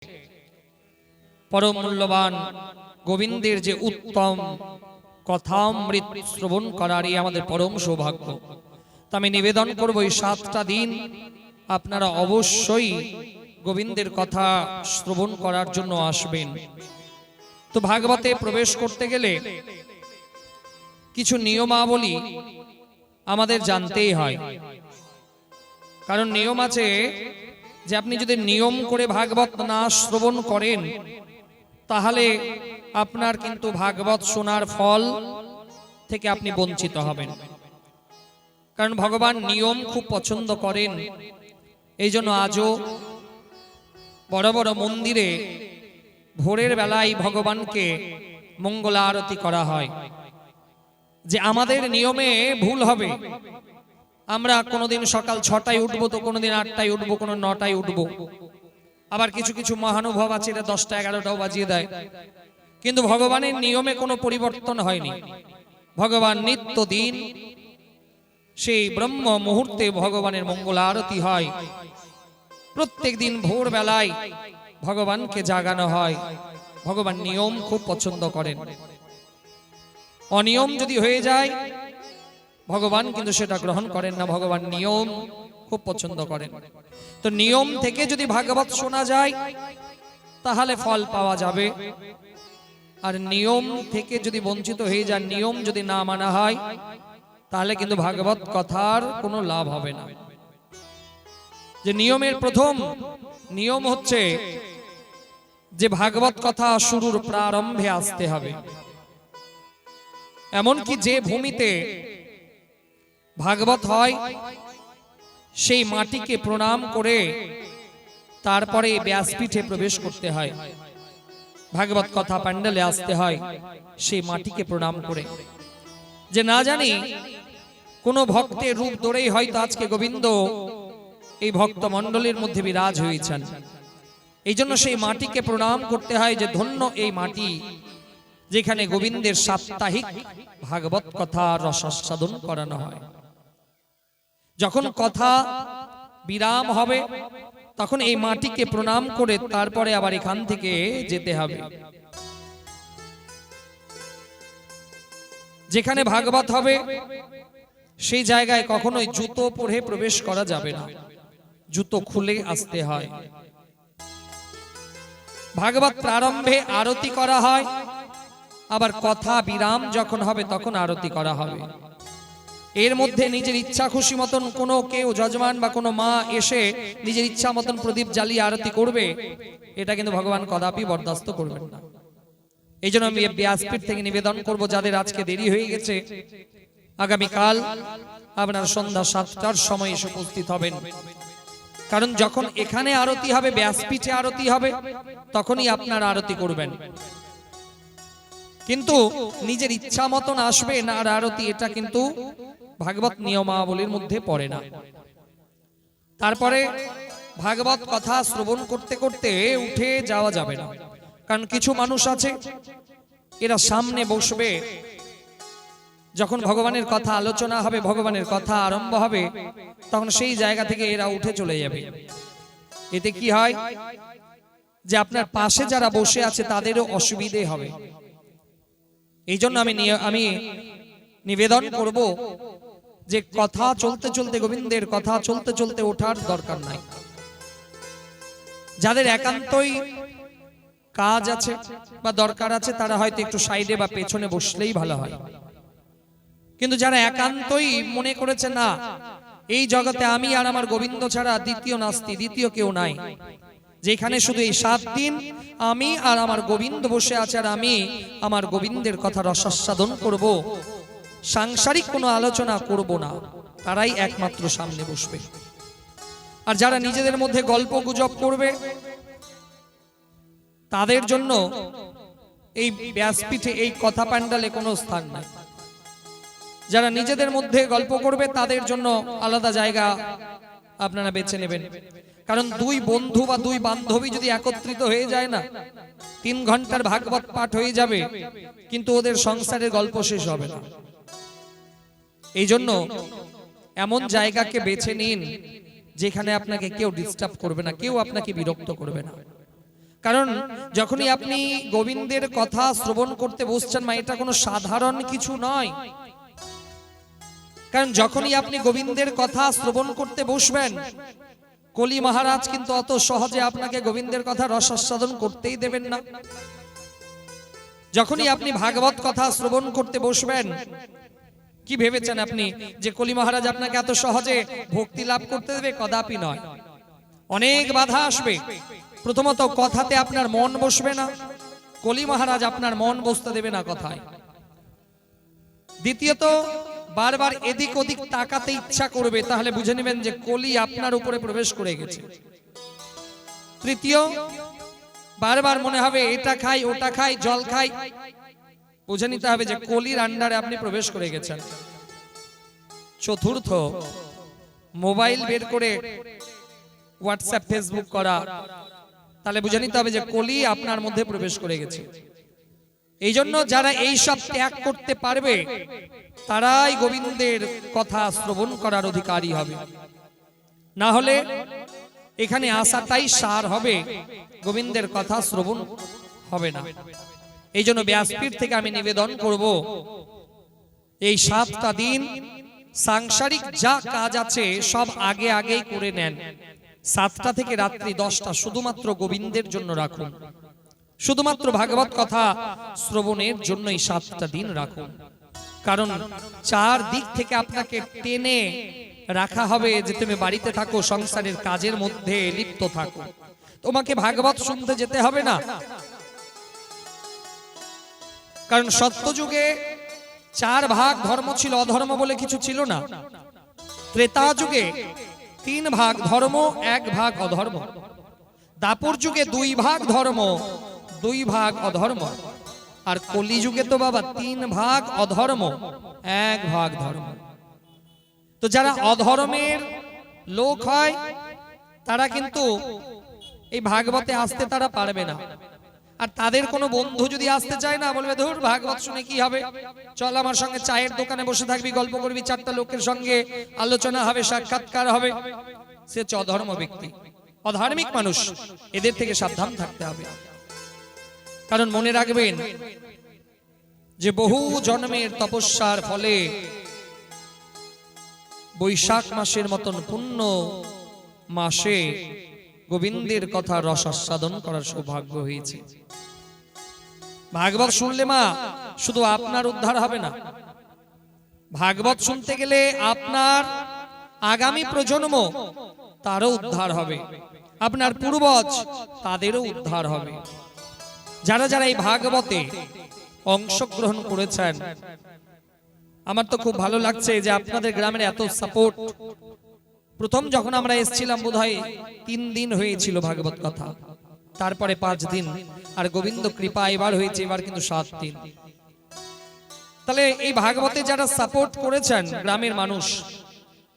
परम मूल्यवान गोविंदेर जे उत्तम कथामृत श्रवण करारी आमादेर परम सौभाग्य। तो आमि निवेदन करब এই 7টা दिन আপনারা অবশ্যই গোবিন্দের কথা শ্রবণ করার জন্য আসবেন। তো ভাগবতে প্রবেশ করতে গেলে কিছু নিয়মাবলী আমাদের জানতেই হয়, কারণ নিয়ম আছে যে আপনি যদি নিয়ম করে ভাগবত না শ্রবণ করেন তাহলে আপনার কিন্তু ভাগবত শোনার ফল থেকে আপনি বঞ্চিত হবেন। কারণ ভগবান নিয়ম খুব পছন্দ করেন। এই জন্য আজও বড় বড় মন্দিরে ভোরের বেলায় ভগবানকে মঙ্গল আরতি করা হয়। যে আমাদের নিয়মে ভুল হবে, আমরা কোনোদিন সকাল 6টায় উঠবো, তো কোনোদিন 8টায় উঠবো, কোনো 9টায় উঠবো। আবার কিছু কিছু মহানুভব আছে এটা 10টা 11টাও বাজিয়ে দেয়। কিন্তু ভগবানের নিয়মে কোনো পরিবর্তন হয়নি। ভগবান নিত্যদিন সেই ব্রহ্ম মুহূর্তে ভগবানের মঙ্গল আরতি হয়। প্রত্যেক দিন ভোর বেলায় ভগবানকে জাগানো হয়। ভগবান নিয়ম খুব পছন্দ করেন। অনিয়ম যদি হয়ে যায় ভগবান কিন্তু সেটা গ্রহণ করেন না। ভগবান নিয়ম খুব পছন্দ করেন। তো নিয়ম থেকে যদি ভাগবত শোনা যায় তাহলে ফল পাওয়া যাবে, আর নিয়ম থেকে যদি বঞ্চিত হয়ে যায়, নিয়ম যদি না মানা হয় তাহলে কিন্তু ভাগবত কথার কোনো লাভ হবে না। যে নিয়মের প্রথম নিয়ম হচ্ছে যে ভাগবত কথা শুরুর প্রারম্ভে আসতে হবে। এমনকি যে ভূমিতে ভাগবত হয় সেই মাটিকে প্রণাম করে তারপরে ব্যাসপীঠে প্রবেশ করতে হয়। ভাগবত কথা প্যান্ডেলে আসতে হয় সেই মাটিকে প্রণাম করে। যে না জানি কোন ভক্তের রূপ ধরেই হয়তো আজকে গোবিন্দ এই ভক্ত মণ্ডলীর মধ্যে বিরাজ হয়েছেন। এই জন্য সেই মাটিকে প্রণাম করতে হয় যে ধন্য এই মাটি যেখানে গোবিন্দের সাপ্তাহিক ভাগবত কথা রসাস্বাদন করানো হয়। যখন কথা বিরাম হবে তখন এই মাটিকে প্রণাম করে তারপরে আবার এখান থেকে যেতে হবে। যেখানে ভাগবত হবে সেই জায়গায় কখনোই জুতো পরে প্রবেশ করা যাবে না, জুতো খুলে আসতে হয়। ভাগবত প্রারম্ভে আরতি করা হয়, আবার কথা বিরাম যখন হবে তখন আরতি করা হবে। এর মধ্যে নিজের ইচ্ছা খুশি মতন কোনো কেউ যজমান বা কোনো মা এসে নিজের ইচ্ছা মতন প্রদীপ জ্বালিয়ে আরতি করবে, এটা কিন্তু ভগবান কদাপি বরদাস্ত করবেন না। এই জন্য আমি ব্যাসপীঠ থেকে নিবেদন করব, যাদের আজকে দেরি হয়ে গেছে আগামীকাল আপনার সন্ধ্যা 7টার সময় এসে উপস্থিত হবেন। কারণ যখন এখানে আরতি হবে, ব্যাসপীঠে আরতি হবে, তখনই আপনার আরতি করবেন। কিন্তু নিজের ইচ্ছা মতন আসবেন আর আরতি, এটা কিন্তু ভাগবত নিয়মাবলীর মধ্যে পড়ে না। তারপরে ভাগবত কথা শ্রবণ করতে করতে উঠে যাওয়া যাবে না। কারণ কিছু মানুষ আছে এরা সামনে বসবে, যখন ভগবানের কথা আলোচনা হবে, ভগবানের কথা আরম্ভ হবে, তখন সেই জায়গা থেকে এরা উঠে চলে যাবে। এতে কি হয় যে আপনার পাশে যারা বসে আছে তাদেরও অসুবিধে হবে। এই জন্য আমি নিবেদন করব যে কথা চলতে চলতে, গোবিন্দের কথা চলতে চলতে ওঠার দরকার নাই। যাদের একান্তই কাজ আছে বা দরকার আছে তারা হয়তো একটু সাইডে বা পেছনে বসলেই ভালো হয়। কিন্তু যারা একান্তই মনে করেছে না এই জগতে আমি আর আমার গোবিন্দ ছাড়া দ্বিতীয় নাস্তি, দ্বিতীয় কেউ নাই, যেখানে শুধু এই 7 দিন আমি আর আমার গোবিন্দ বসে আছে আর আমি আমার গোবিন্দের কথা রসাস্বাদন করব, সাংসারিক কোনো আলোচনা করব না, তারাই একমাত্র সামনে বসবে। আর যারা নিজেদের মধ্যে গল্প গুজব করবে তাদের জন্য এই ব্যাসপীঠে, এই কথা প্যান্ডালে কোনো স্থান নাই। যারা নিজেদের মধ্যে গল্প করবে তাদের জন্য আলাদা জায়গা আপনারা বেছে নেবেন। কারণ 2 বন্ধু বা 2 বান্ধবী যদি একত্রিত হয়ে যায় না, 3 ঘন্টার ভাগবত পাঠ হয়ে যাবে, কিন্তু ওদের সংসারের গল্প শেষ হবে না। এই জন্য এমন জায়গাকে বেছে নিন যেখানে আপনাকে কেউ ডিস্টার্ব করবে না, কেউ আপনাকে বিরক্ত করবে না। কারণ যখনই আপনি গোবিন্দের কথা শ্রবণ করতে বসছেন মা, এটা কোনো সাধারণ কিছু নয়। কারণ যখনই আপনি গোবিন্দের কথা শ্রবণ করতে বসবেন, কলি মহারাজ কিন্তু অত সহজে আপনাকে গোবিন্দের কথা রসাস্বাদন করতেই দেবেন না। যখনই আপনি ভাগবত কথা শ্রবণ করতে বসবেন, কি ভেবেছেন আপনি যে কলি মহারাজ আপনাকে এত সহজে ভক্তি লাভ করতে দেবে? কদাপি নয়। অনেক বাধা আসবে। প্রথমত কথাতে আপনার মন বসবে না, কলি মহারাজ আপনার মন বসতে দেবে না কথায়। দ্বিতীয়ত বারবার এদিক ওদিক তাকাতে ইচ্ছা করবে, তাহলে বুঝে নেবেন যে কলি আপনার উপরে প্রবেশ করে গেছে। তৃতীয়, বারবার মনে হবে এটা খাই ওটা খাই জল খাই, বুঝে নিতে হবে যে কলির আন্ডারে আপনি প্রবেশ করে গেছেন। চতুর্থ, মোবাইল বের করে হোয়াটসঅ্যাপ ফেসবুক করা, তাহলে বুঝে নিতে হবে যে কলি আপনার মধ্যে প্রবেশ করে গেছে। এই জন্য যারা এই সব ত্যাগ করতে পারবে তারাই গোবিন্দের কথা শ্রবণ করার অধিকারী হবে। না হলে এখানে আসাটাই সার হবে, গোবিন্দের কথা শ্রবণ হবে না। এই জন্য ব্যাসপীঠ থেকে আমি নিবেদন করব, এই 7টা দিন সাংসারিক যা কাজ আছে সব আগে আগেই করে নেন। 7টা থেকে রাত্রি 10টা শুধুমাত্র গোবিন্দের জন্য রাখুন, শুধুমাত্র ভাগবত কথা শ্রবণের জন্য এই 7টা দিন রাখুন। কারণ 4 দিক থেকে আপনাকে টেনে রাখা হবে যে তুমি বাড়িতে থাকো, সংসারের কাজের মধ্যে লিপ্ত থাকো, তোমাকে ভাগবত শুনতে যেতে হবে না। কারণ সত্যযুগে 4 ভাগ ধর্ম ছিল, অধর্ম বলে কিছু ছিল না। ত্রেতা যুগে 3 ভাগ ধর্ম, 1 ভাগ অধর্ম। দাপর যুগে 2 ভাগ ধর্ম, 2 ভাগ অধর্ম। আর কলি যুগে তো বাবা 3 ভাগ অধর্ম, 1 ভাগ ধর্ম। তো যারা অধর্মের লোক হয় তারা কিন্তু এই ভাগবতে আসতে তারা পারবে না। আর তাদের কোনো বন্ধু যদি আসতে চায় না, বলবে ধুর ভাগবত শুনে কি হবে, চল আমার সঙ্গে চায়ের দোকানে বসে থাকবি, গল্প করবি, 4টা লোকের সঙ্গে আলোচনা হবে, সাক্ষাৎকার হবে, সে অধর্ম ব্যক্তি, অধার্মিক মানুষ। এদের থেকে সাবধান থাকতে হবে। কারণ মনে রাখবেন যে বহু জন্মের তপস্যার ফলে বৈশাখ মাসের মতন পুণ্য মাসে গোবিন্দের কথা রসাস্বাদন করার সৌভাগ্য হয়েছে। ভাগবত শুনলে মা শুধু আপনার উদ্ধার হবে না, ভাগবত শুনতে গেলে আপনার আগামী প্রজন্ম তারও উদ্ধার হবে, আপনার পূর্বজ তাদেরও উদ্ধার হবে। যারা যারা এই ভাগবতে অংশগ্রহণ করেছেন, আমার তো খুব ভালো লাগছে যে আপনাদের গ্রামের এত সাপোর্ট। প্রথম যখন আমরা এসেছিলাম বোধহয় 3 দিন হয়েছিল ভাগবত কথা, তারপরে 5 দিন, আর গোবিন্দ কৃপা এবার হয়েছে, এবার কিন্তু 7 দিন। তাহলে এই ভাগবতে যারা সাপোর্ট করেছেন গ্রামের মানুষ,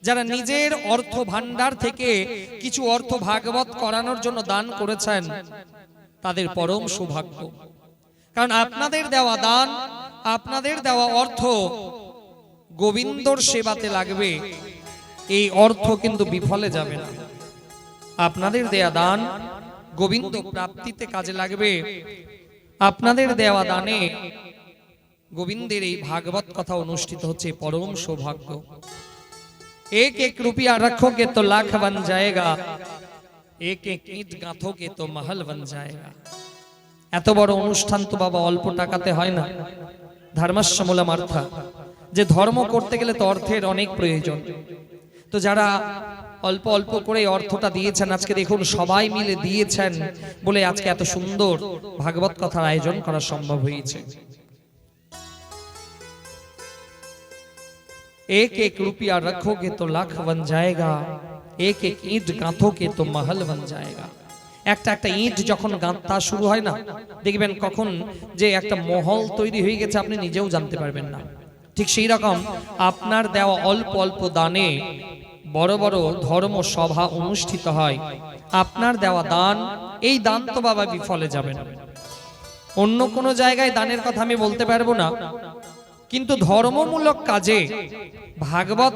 যারা নিজের অর্থ ভান্ডার থেকে কিছু অর্থ ভাগবত করানোর জন্য দান করেছেন, তাদের পরম সৌভাগ্য। কারণ আপনাদের দেওয়া দান, আপনাদের দেওয়া অর্থ গোবিন্দর সেবাতে লাগবে, এই অর্থ কিন্তু বিফলে যাবে না। আপনাদের দেয়া দান গোবিন্দ প্রাপ্তিতে কাজে লাগবে। আপনাদের দেওয়া দানে গোবিন্দের এই ভাগবত কথা অনুষ্ঠিত হচ্ছে, পরম সৌভাগ্য। 1-1 रुपया रखोगे तो लाख बन जाएगा, 1-1 ईंट गांथोगे तो महल बन जाएगा। এত বড় অনুষ্ঠান তো বাবা অল্প টাকাতে হয় না। ধর্মস্য মূলমার্থা, যে ধর্ম করতে গেলে তো অর্থের অনেক প্রয়োজন। তো যারা অল্প অল্প করে অর্থটা দিয়েছেন, আজকে দেখুন সবাই মিলে দিয়েছেন বলে আজকে এত সুন্দর ভাগবত কথার আয়োজন করা সম্ভব হয়েছে। 1-1 रुपया रखोगे तो लाख बन जाएगा, 1-1 ईंट गांथोगे तो महल बन जाएगा। একটা একটা ইট যখন গাঁথা শুরু হয় না, দেখবেন কখন যে একটা মহল তৈরি হয়ে গেছে আপনি নিজেও জানতে পারবেন না। ঠিক সেই রকম আপনার দেওয়া অল্প অল্প দানে বড় বড় ধর্ম সভা অনুষ্ঠিত হয়। আপনার দেওয়া দান, এই দান তো বাবা বিফলে যাবে না। অন্য কোনো জায়গায় দানের কথা আমি বলতে পারবো না, কিন্তু ধর্মমূলক কাজে ভাগবত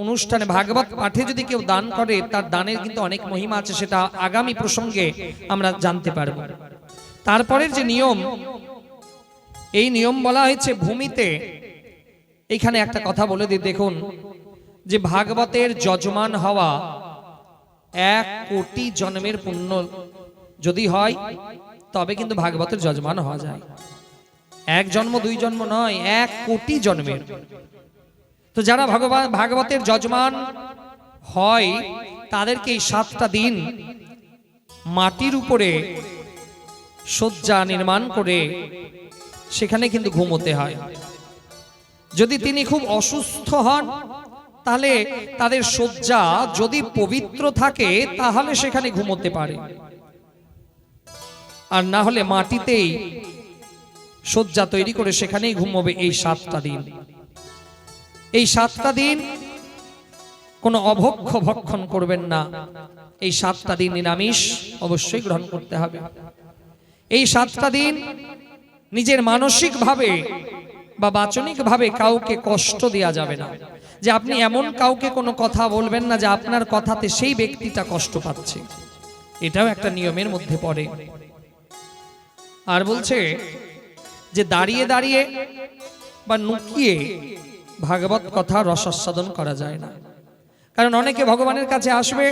অনুষ্ঠানে ভাগবত পাঠে যদি কেউ দান করে তার দানের কিন্তু অনেক মহিমা আছে, সেটা আগামী প্রসঙ্গে আমরা জানতে পারব। তারপরের যে নিয়ম, এই নিয়ম বলা হয়েছে ভূমিতে। এখানে একটা কথা বলে দিই, দেখুন যে ভাগবতের যজমান হওয়া 1 কোটি জন্মের পুণ্য যদি হয় তবে কিন্তু ভাগবতের যজমান হওয়া যায়। 1 জন্ম 2 জন্ম নয়, 1 কোটি জন্মের। তো যারা ভাগবতের যজমান হয় তাদেরকে এই 7টা দিন মাটির উপরে শয্যা নির্মাণ করে সেখানে কিন্তু ঘুমোতে হয়। যদি তিনি খুব অসুস্থ হন তাহলে তাদের শয্যা যদি পবিত্র থাকে তাহলে সেখানে ঘুমোতে পারে, আর না হলে মাটিতেই শয্যা তৈরি করে সেখানেই ঘুমোবে এই 7টা দিন। এই 7টা দিন কোনো অভক্ষ ভক্ষণ করবেন না। এই 7টা দিন নিরামিষ অবশ্যই গ্রহণ করতে হবে। এই 7টা দিন নিজের মানসিকভাবে বা বাচনিকভাবে কাউকে কষ্ট দেওয়া যাবে না, যে আপনি এমন কাউকে কোনো কথা বলবেন না যে আপনার কথাতে সেই ব্যক্তিটা কষ্ট পাচ্ছে, এটাও একটা নিয়মের মধ্যে পড়ে। আর বলছে যে দাঁড়িয়ে দাঁড়িয়ে বা নুকিয়ে ভাগবত কথা রসাস্বাদন করা যায় না। কারণ অনেকে ভগবানের কাছে আসবে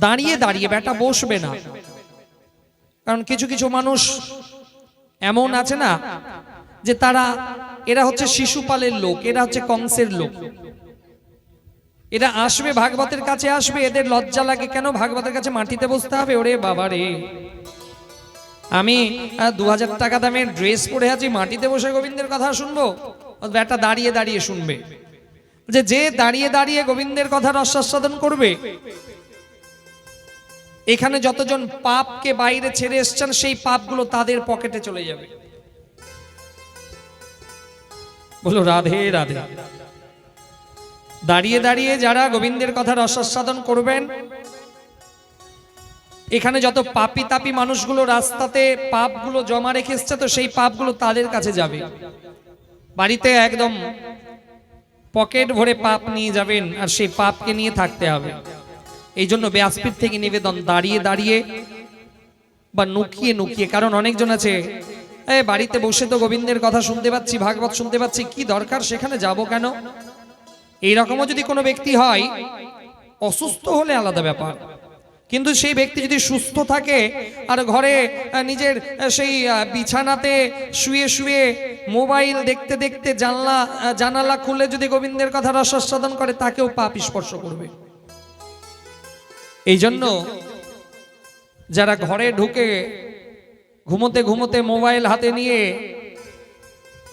দাঁড়িয়ে দাঁড়িয়ে, বেটা বসবে না। কারণ কিছু কিছু মানুষ এমন আছে না যে এরা হচ্ছে শিশুপালের লোক, এরা হচ্ছে কংসের লোক। এরা আসবে ভাগবতের কাছে আসবে, এদের লজ্জা লাগে, কেন ভাগবতের কাছে মাটিতে বসতে হবে? ওরে বাবা রে, আমি 2000 টাকা দামের ড্রেস পরে আছি, মাটিতে বসে গোবিন্দের কথা শুনবো? বেটা দাঁড়িয়ে দাঁড়িয়ে শুনবে। যে দাঁড়িয়ে দাঁড়িয়ে গোবিন্দের কথা রসাস্বাদন করবে, এখানে যতজন পাপকে বাইরে ছেড়ে এসছেন সেই পাপগুলো তাদের পকেটে চলে যাবে। বলো রাধে রাধে। দাঁড়িয়ে দাঁড়িয়ে যারা গোবিন্দের কথা রসাস্বাদন করবেন, এখানে যত পাপি তাপি মানুষগুলো রাস্তাতে পাপগুলো জমা রেখে এসছে, তো সেই পাপগুলো তাদের কাছে যাবে। বাড়িতে একদম পকেট ভরে পাপ নিয়ে যাবেন, আর সেই পাপকে নিয়ে থাকতে হবে। এই জন্য ব্যাসপীঠ থেকে নিবেদন, দাঁড়িয়ে দাঁড়িয়ে বা নুকিয়ে নুকিয়ে। কারণ অনেকজন আছে বাড়িতে বসে তো গোবিন্দের কথা শুনতে পাচ্ছি, ভাগবত শুনতে পাচ্ছি, কি দরকার সেখানে যাব কেন? এইরকমও যদি কোনো ব্যক্তি হয়, অসুস্থ হলে আলাদা ব্যাপার, কিন্তু সেই ব্যক্তি যদি সুস্থ থাকে আর ঘরে নিজের সেই বিছানাতে শুয়ে শুয়ে মোবাইল দেখতে দেখতে জানালা খুলে যদি গোবিন্দের কথা রসাস্বাদন করে, তাকেও পাপ স্পর্শ করবে। এই জন্য যারা ঘরে ঢুকে ঘুমোতে ঘুমোতে মোবাইল হাতে নিয়ে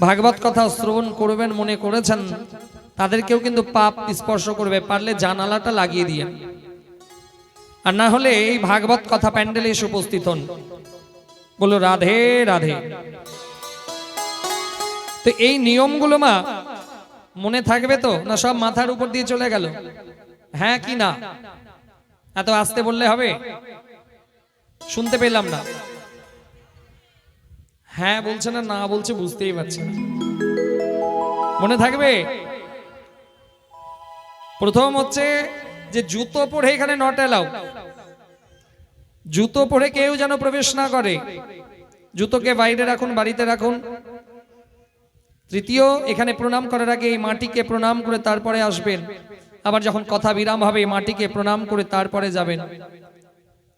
ভাগবত কথা শ্রবণ করবেন মনে করেছেন, তাদেরকেও কিন্তু পাপ স্পর্শ করবে। পারলে জানালাটা লাগিয়ে দিয়ে, আর না হলে এই ভাগবত কথা প্যান্ডেলে এসে উপস্থিত হন। বলো রাধে রাধে। তো এই নিয়মগুলো মা মনে থাকবে তো, না সব মাথার উপর দিয়ে চলে গেল? হ্যাঁ কি না? এত আসতে বললে হবে? শুনতে পেলাম না। হ্যাঁ বলছে না, না বলছে বুঝতেই পারছি না। মনে থাকবে? প্রথম হচ্ছে যে জুতো পরে এখানে নট অ্যালাউ। জুতো পরে কেউ যেন প্রবেশ না করে, জুতোকে বাইরে রাখুন, বাড়িতে রাখুন। তৃতীয়, এখানে প্রণাম করার আগে এই মাটিকে প্রণাম করে তারপরে আসবেন। আবার যখন কথা বিরাম হবে মাটিকে প্রণাম করে তারপরে যাবেন।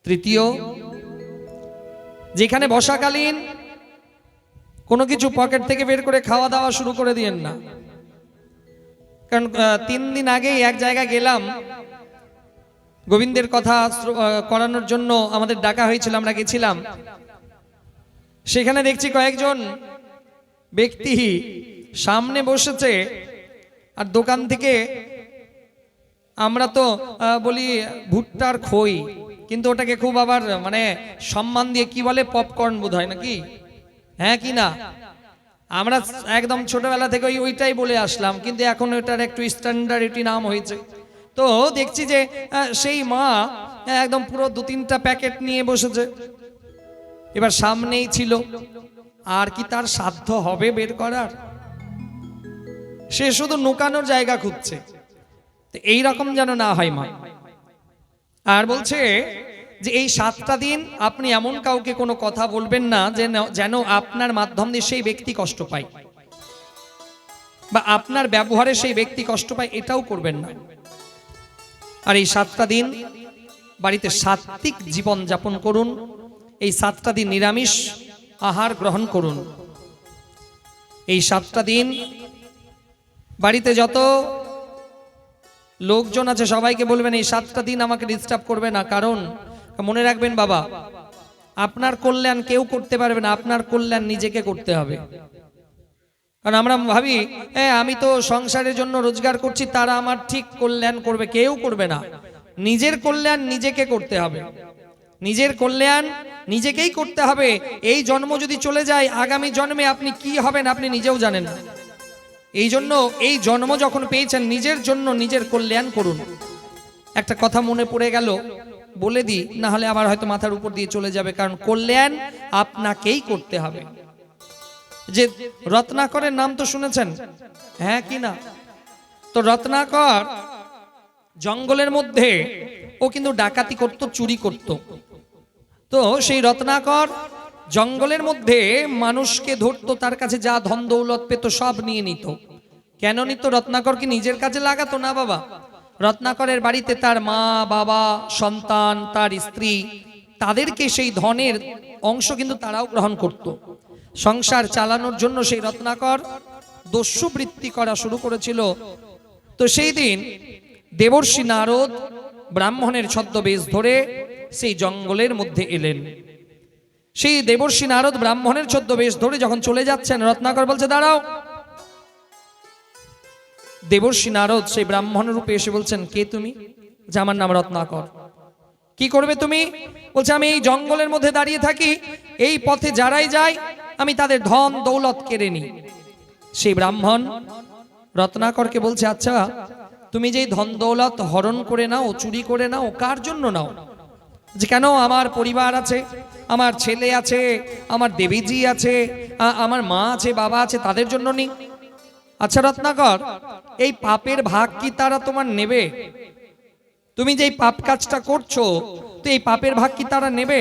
তৃতীয়, যেখানে বসাকালীন কোনো কিছু পকেট থেকে বের করে খাওয়া দাওয়া শুরু করে দিয়েন না। কারণ 3 দিন আগেই এক জায়গায় গেলাম, গোবিন্দের কথা করানোর জন্য আমাদের ডাকা হয়েছিল, আমরা গেছিলাম। সেখানে দেখছি কয়েকজন ব্যক্তি সামনে বসেছে, আর দোকান থেকে আমরা তো বলি ভুট্টার খই, কিন্তু ওটাকে খুব আবার মানে সম্মান দিয়ে কি বলে, পপকর্ন বোধ হয় নাকি? হ্যাঁ কি না? আমরা একদম ছোটবেলা থেকে ওইটাই বলে আসলাম, কিন্তু এখন ওটার একটু স্ট্যান্ডার্ড নাম হয়েছে। তো দেখছি যে সেই মা একদম পুরো 2-3টা প্যাকেট নিয়ে বসেছে। এবার সামনেই ছিল, আর কি তার সাধ্য হবে বের করার? সে শুধু নুকানোর জায়গা খুঁজছে। এই রকম যেন না হয় মা। আর বলছে যে এই 7টা দিন আপনি এমন কাউকে কোনো কথা বলবেন না যেন আপনার মাধ্যম দিয়ে সেই ব্যক্তি কষ্ট পায়, বা আপনার ব্যবহারে সেই ব্যক্তি কষ্ট পায়, এটাও করবেন না। আর এই 7টা দিন বাড়িতে সাত্ত্বিক জীবন যাপন করুন। এই 7টা দিন নিরামিষ আহার গ্রহণ করুন। এই 7টা দিন বাড়িতে যত লোকজন আছে সবাইকে বলবেন এই 7টা দিন আমাকে ডিস্টার্ব করবে না। কারণ মনে রাখবেন বাবা, আপনার কল্যাণ কেউ করতে পারবে না, আপনার কল্যাণ নিজেকে করতে হবে। কারণ আমরা ভাবি আমি তো সংসারের জন্য রোজগার করছি, তারা আমার ঠিক কল্যাণ করবে, কেউ করবে না। নিজের কল্যাণ নিজেকে করতে হবে, নিজের কল্যাণ নিজেকেই করতে হবে। এই জন্ম যদি চলে যায়, আগামী জন্মে আপনি কি হবেন আপনি নিজেও জানেন না। এই জন্য এই জন্ম যখন পেয়েছেন, নিজের জন্য নিজের কল্যাণ করুন। একটা কথা মনে পড়ে গেল, বলে দিই, না হলে আবার হয়তো মাথার উপর দিয়ে চলে যাবে। কারণ কল্যাণ আপনাকেই করতে হবে। যে রত্নাকরের নাম তো শুনেছেন, হ্যাঁ কি না? তো রত্নাকর জঙ্গলের মধ্যে ও কিন্তু ডাকাতি করত, চুরি করত। তো সেই রত্নাকর জঙ্গলের মধ্যে মানুষকে ধরতো, তার কাছে যা ধন দৌলত পেত সব নিয়ে নিত। কেন নিত? রত্নাকর কি নিজের কাজে লাগাতো না বাবা। রত্নাকরের বাড়িতে তার মা, বাবা, সন্তান, তার স্ত্রী, তাদেরকে সেই ধনের অংশ কিন্তু তারাও গ্রহণ করত। সংসার চালানোর জন্য সেই রত্নাকর দস্যুবৃত্তি করা শুরু করেছিল। তো সেই দিন দেবর্ষি নারদ ব্রাহ্মণের ছদ্মবেশ ধরে সেই জঙ্গলের মধ্যে এলেন। সেই দেবর্ষি নারদ ব্রাহ্মণের ছদ্মবেশ ধরে যখন চলে যাচ্ছেন, রত্নাকর বলছে দাঁড়াও। দেবর্ষি নারদ সেই ব্রাহ্মণ রূপে এসে বলছেন, কে তুমি? যে আমার নাম রত্নাকর। কি করবে তুমি? বলছে আমি এই জঙ্গলের মধ্যে দাঁড়িয়ে থাকি, এই পথে যারাই যায় আমি তাদের ধন দৌলত কেড়ে নিই। সেই ব্রাহ্মণ রত্নাকরকে বলছে, আচ্ছা তুমি যেই ধন দৌলত হরণ করে নাও, চুরি করে নাও, কার জন্য নাও? যে কেন আমার পরিবার আছে, আমার ছেলে আছে, আমার দেবীজি আছে, আমার মা আছে, বাবা আছে, তাদের জন্য নি। আচ্ছা রত্নাকর, এই পাপের ভাগ কি তারা তোমার নেবে? তুমি যে পাপ কাজটা করছো, তো এই পাপের ভাগ কি তারা নেবে?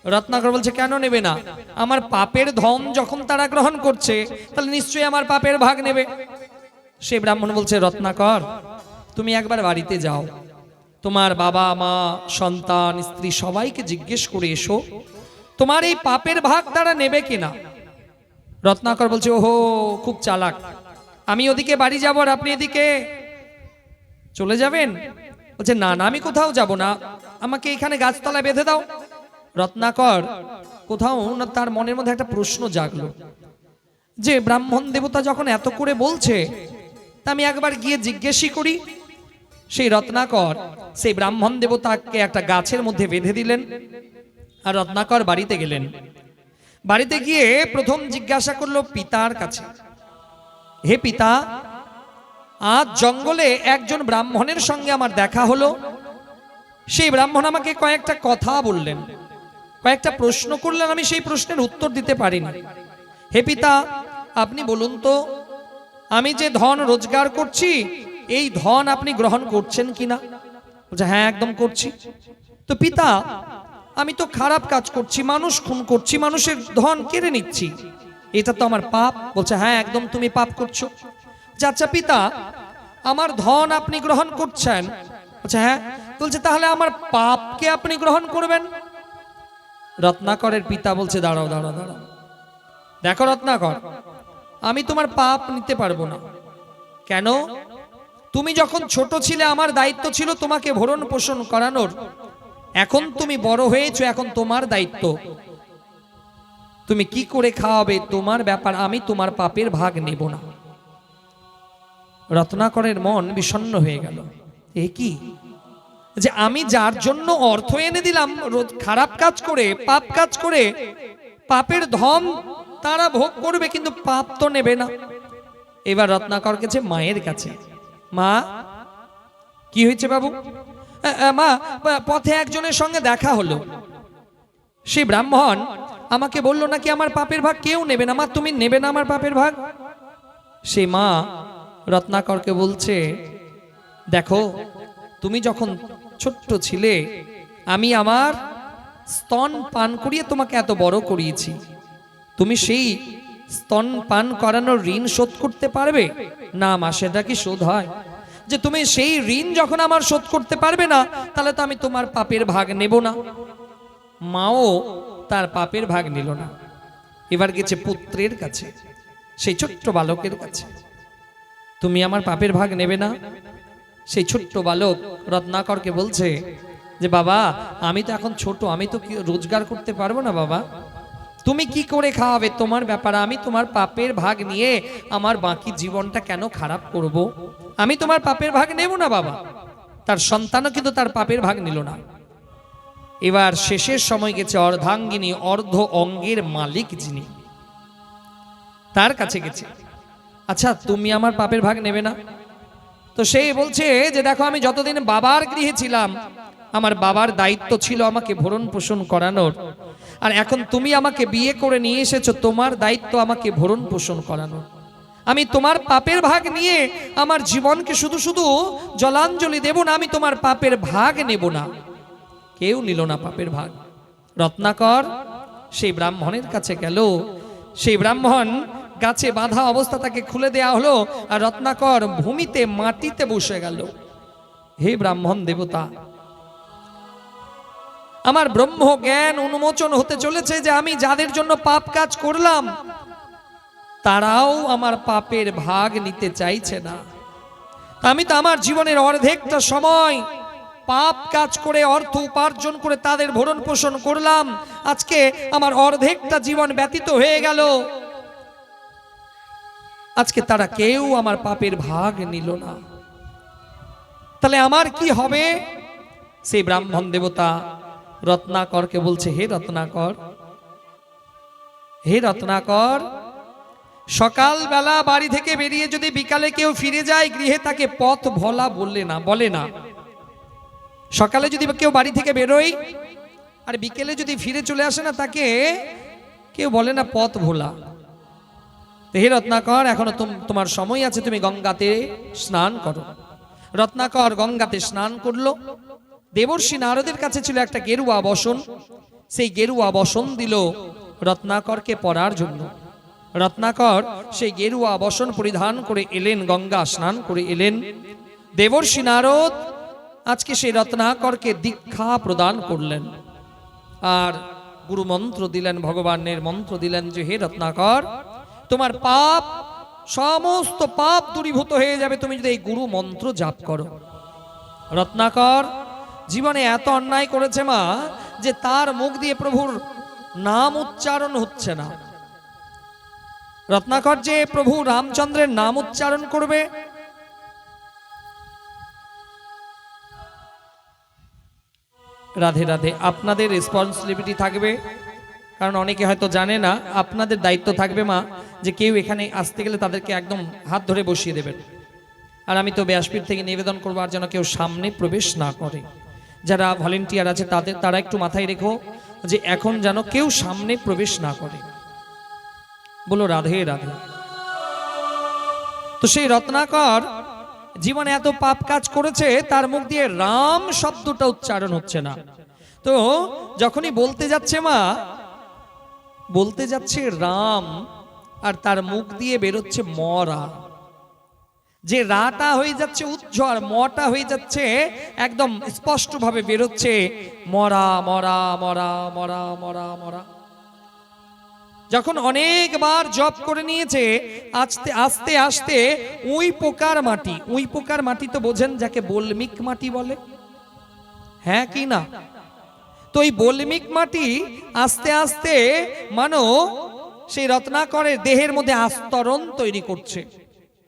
রত্নাকর বলছে, কেন নেবে না? আমার পাপের ধন যখন তারা গ্রহণ করছে, তাহলে নিশ্চয়ই আমার পাপের ভাগ নেবে। সে ব্রাহ্মণ বলছে, রত্নাকর তুমি একবার বাড়িতে যাও, তোমার বাবা, মা, সন্তান, স্ত্রী সবাইকে জিজ্ঞেস করে এসো তোমার এই পাপের ভাগ তারা নেবে কিনা। রত্নাকর বলছে, ওহো খুব চালাক, আমি ওদিকে বাড়ি যাব আর আপনি এদিকে চলে যাবেন? বলছে, না না, আমি কোথাও যাব না, আমাকে এখানে গাছতলায় বেঁধে দাও। রত্নাকর কোথাও না তার মনের মধ্যে একটা প্রশ্ন জাগলো, যে ব্রাহ্মণ দেবতা যখন এত করে বলছে, তা আমি একবার গিয়ে জিজ্ঞেসই করি। সেই রত্নাকর সেই ব্রাহ্মণ দেবতাকে একটা গাছের মধ্যে বেঁধে দিলেন, আর রত্নাকর বাড়িতে গেলেন। বাড়িতে গিয়ে প্রথম জিজ্ঞাসা করলো পিতার কাছে, হে পিতা, আজ জঙ্গলে একজন ব্রাহ্মণের সঙ্গে আমার দেখা হলো। সেই ব্রাহ্মণ আমাকে কয়েকটা কথা বললেন, কয়েকটা প্রশ্ন করলেন, আমি সেই প্রশ্নের উত্তর দিতে পারিনি। হে পিতা, আপনি বলুন তো, আমি যে ধন রোজগার করছি, এই ধন আপনি গ্রহণ করছেন কিনা? বলছে, হ্যাঁ একদম করছি। তো পিতা, আমি তো খারাপ কাজ করছি, মানুষ খুন করছি, মানুষের ধন কেড়ে নিচ্ছি, এটা তো আমার পাপ। বলছে, হ্যাঁ একদম তুমি পাপ করছো। আচ্ছা পিতা, আমার ধন আপনি গ্রহণ করছেন? বলছে, হ্যাঁ। বলছে, তাহলে আমার পাপকে আপনি গ্রহণ করবেন? রত্নাকরের পিতা বলছে, দাঁড়াও দাঁড়াও দাঁড়াও, দেখো রত্নাকর, আমি তোমার পাপ নিতে পারবো না। কেন? তুমি যখন ছোট ছিলে আমার দায়িত্ব ছিল তোমাকে ভরণ পোষণ করানোর, এখন তুমি বড় হয়েছো, এখন তোমার দায়িত্ব, তুমি কি করে খাওয়াবে তোমার ব্যাপার, আমি তোমার পাপের ভাগ নেব না। রত্নাকরের মন বিষণ্ণ হয়ে গেল। এ কি, যে আমি যার জন্য অর্থ এনে দিলাম, খারাপ কাজ করে, পাপ কাজ করে, পাপের ধন তারা ভোগ করবে, কিন্তু পাপ তো নেবে না। এবার রত্নাকর গেছে মায়ের কাছে, মা কি হয়েছে বাবু? মা, পথে একজনের সঙ্গে দেখা হলো, সেই ব্রাহ্মণ আমাকে বললো নাকি আমার পাপের ভাগ কেউ নেবে না। মা তুমি নেবে না আমার পাপের ভাগ? সেই মা রত্নাকরকে বলছে, দেখো তুমি যখন ছোট্ট ছিলে আমি আমার স্তন পান করিয়ে তোমাকে এত বড় করিয়েছি, তুমি সেই স্তন পান করানোর ঋণ শোধ করতে পারবে না? মা, সেটা কি শোধ হয়? যে তুমি সেই ঋণ যখন আমার শোধ করতে পারবে না, তাহলে তো আমি তোমার পাপের ভাগ নেব না। মাও তার পাপের ভাগ নিল না। এবার গেছে পুত্রের কাছে, সেই ছোট্ট বালকের কাছে, তুমি আমার পাপের ভাগ নেবে না? সেই ছোট্ট বালক রত্নাকরকে বলছে যে বাবা, আমি তো এখন ছোট, আমি তো রোজগার করতে পারবো না বাবা, তুমি কি করে খাওয়াবে তোমার ব্যাপার, আমি তোমার পাপের ভাগ নিয়ে আমার বাকি জীবনটা কেন খারাপ করব? আমি তোমার পাপের ভাগ নেব না বাবা। তার সন্তানও কিন্তু তার পাপের ভাগ নিল না। এবার শেষের সময় গেছে অর্ধাঙ্গিনী, অর্ধ অঙ্গের মালিক যিনি, তার কাছে গেছে, আচ্ছা তুমি আমার পাপের ভাগ নেবে না? তো সে বলছে যে দেখো, আমি যতদিন বাবার গৃহে ছিলাম আমার বাবার দায়িত্ব ছিল আমাকে ভরণ পোষণ করানোর, আর এখন তুমি আমাকে বিয়ে করে নিয়ে এসেছো, তোমার দায়িত্ব আমাকে ভরণ পোষণ করানোর। আমি তোমার পাপের ভাগ নিয়ে আমার জীবনকে শুধু শুধু জলাঞ্জলি দেব না, আমি তোমার পাপের ভাগ নেব না। কেউ নিল না পাপের ভাগ। রত্নাকর সেই ব্রাহ্মণের কাছে গেল, সেই ব্রাহ্মণ গাছে বাঁধা অবস্থা, তাকে খুলে দেয়া হলো, আর রত্নাকর ভূমিতে মাটিতে বসে গেল। হে ব্রাহ্মণ দেবতা, আমার ব্রহ্ম জ্ঞান উন্মোচন হতে চলেছে যে আমি যাদের জন্য পাপ কাজ করলাম তারাও আমার পাপের ভাগ নিতে চাইছে না। আমি তো আমার জীবনের অর্ধেকটা সময় পাপ কাজ করে অর্থ উপার্জন করে তাদের ভরণ পোষণ করলাম, আজকে আমার অর্ধেকটা জীবন ব্যতীত হয়ে গেল, আজকে তারা কেউ আমার পাপের ভাগ নিল না, তাহলে আমার কি হবে? সেই ব্রাহ্মণ দেবতা রত্নাকরকে বলছে, হে রত্নাকর, হে রত্নাকর, সকালবেলা বাড়ি থেকে বেরিয়ে যদি বিকালে কেউ ফিরে যায় গৃহে, তাকে পথ ভোলা বলে না। সকালে যদি কেউ বাড়ি থেকে বেরোয় আর বিকেলে যদি ফিরে চলে আসে না, তাকে কেউ বলে না পথ ভোলা। হে রত্নাকর, এখনো তোমার সময় আছে, তুমি গঙ্গাতে স্নান করো। রত্নাকর গঙ্গাতে স্নান করলো। দেবর্ষি নারদের কাছে ছিল একটা গেরুয়া বসন, সেই গেরুয়া বসন দিল রত্নাকরকে পরার জন্য। রত্নাকর সেই গেরুয়া বসন পরিধান করে এলেন, গঙ্গা স্নান করে এলেন। দেবর্ষি নারদ আজকে সেই রত্নাকরকে দীক্ষা প্রদান করলেন আর গুরু মন্ত্র দিলেন, ভগবানের মন্ত্র দিলেন যে হে রত্নাকর, তোমার পাপ, সমস্ত পাপ দূরীভূত হয়ে যাবে তুমি যদি এই গুরু মন্ত্র জাপ করো। রত্নাকর জীবনে এত অন্যায় করেছে মা, যে তার মুখ দিয়ে প্রভুর নাম উচ্চারণ হচ্ছে না। রত্নাকর যে প্রভু রামচন্দ্রের নাম উচ্চারণ করবে, রাধে রাধে, আপনাদের রেসপন্সিবিলিটি থাকবে, কারণ অনেকে হয়তো জানে না, আপনাদের দায়িত্ব থাকবে মা, যে কেউ এখানে আসতে গেলে তাদেরকে একদম হাত ধরে বসিয়ে দেবেন। আর আমি তো ব্যাসপীঠ থেকে নিবেদন করবো আর যেন কেউ সামনে প্রবেশ না করে। যারা ভলেন্টিয়ার আছে তারা একটু মাথায় রেখো যে এখন যেন কেউ সামনে প্রবেশ না করে। বলো রাধে রাধে। তো সেই রত্নাকর জীবনে এত পাপ কাজ করেছে, তার মুখ দিয়ে রাম শব্দটা উচ্চারণ হচ্ছে না। তো যখনই বলতে যাচ্ছে মা, বলতে যাচ্ছে রাম, আর তার মুখ দিয়ে বেরোচ্ছে মরা, যে রাটা হয়ে যাচ্ছে উচ্চ আর মটা হয়ে যাচ্ছে একদম স্পষ্ট ভাবে বেরোচ্ছে মরা মরা মরা মরা মরা মরা। যখন অনেকবার জপ করে নিয়েছে, আস্তে আস্তে আস্তে উই পোকার মাটি, উই পোকার মাটি তো বোঝেন যাকে বলমিক মাটি বলে, হ্যাঁ কি না? তো এই বলমিক মাটি আস্তে আস্তে মানো সেই রত্নাকরের দেহের মধ্যে আস্তরণ তৈরি করছে,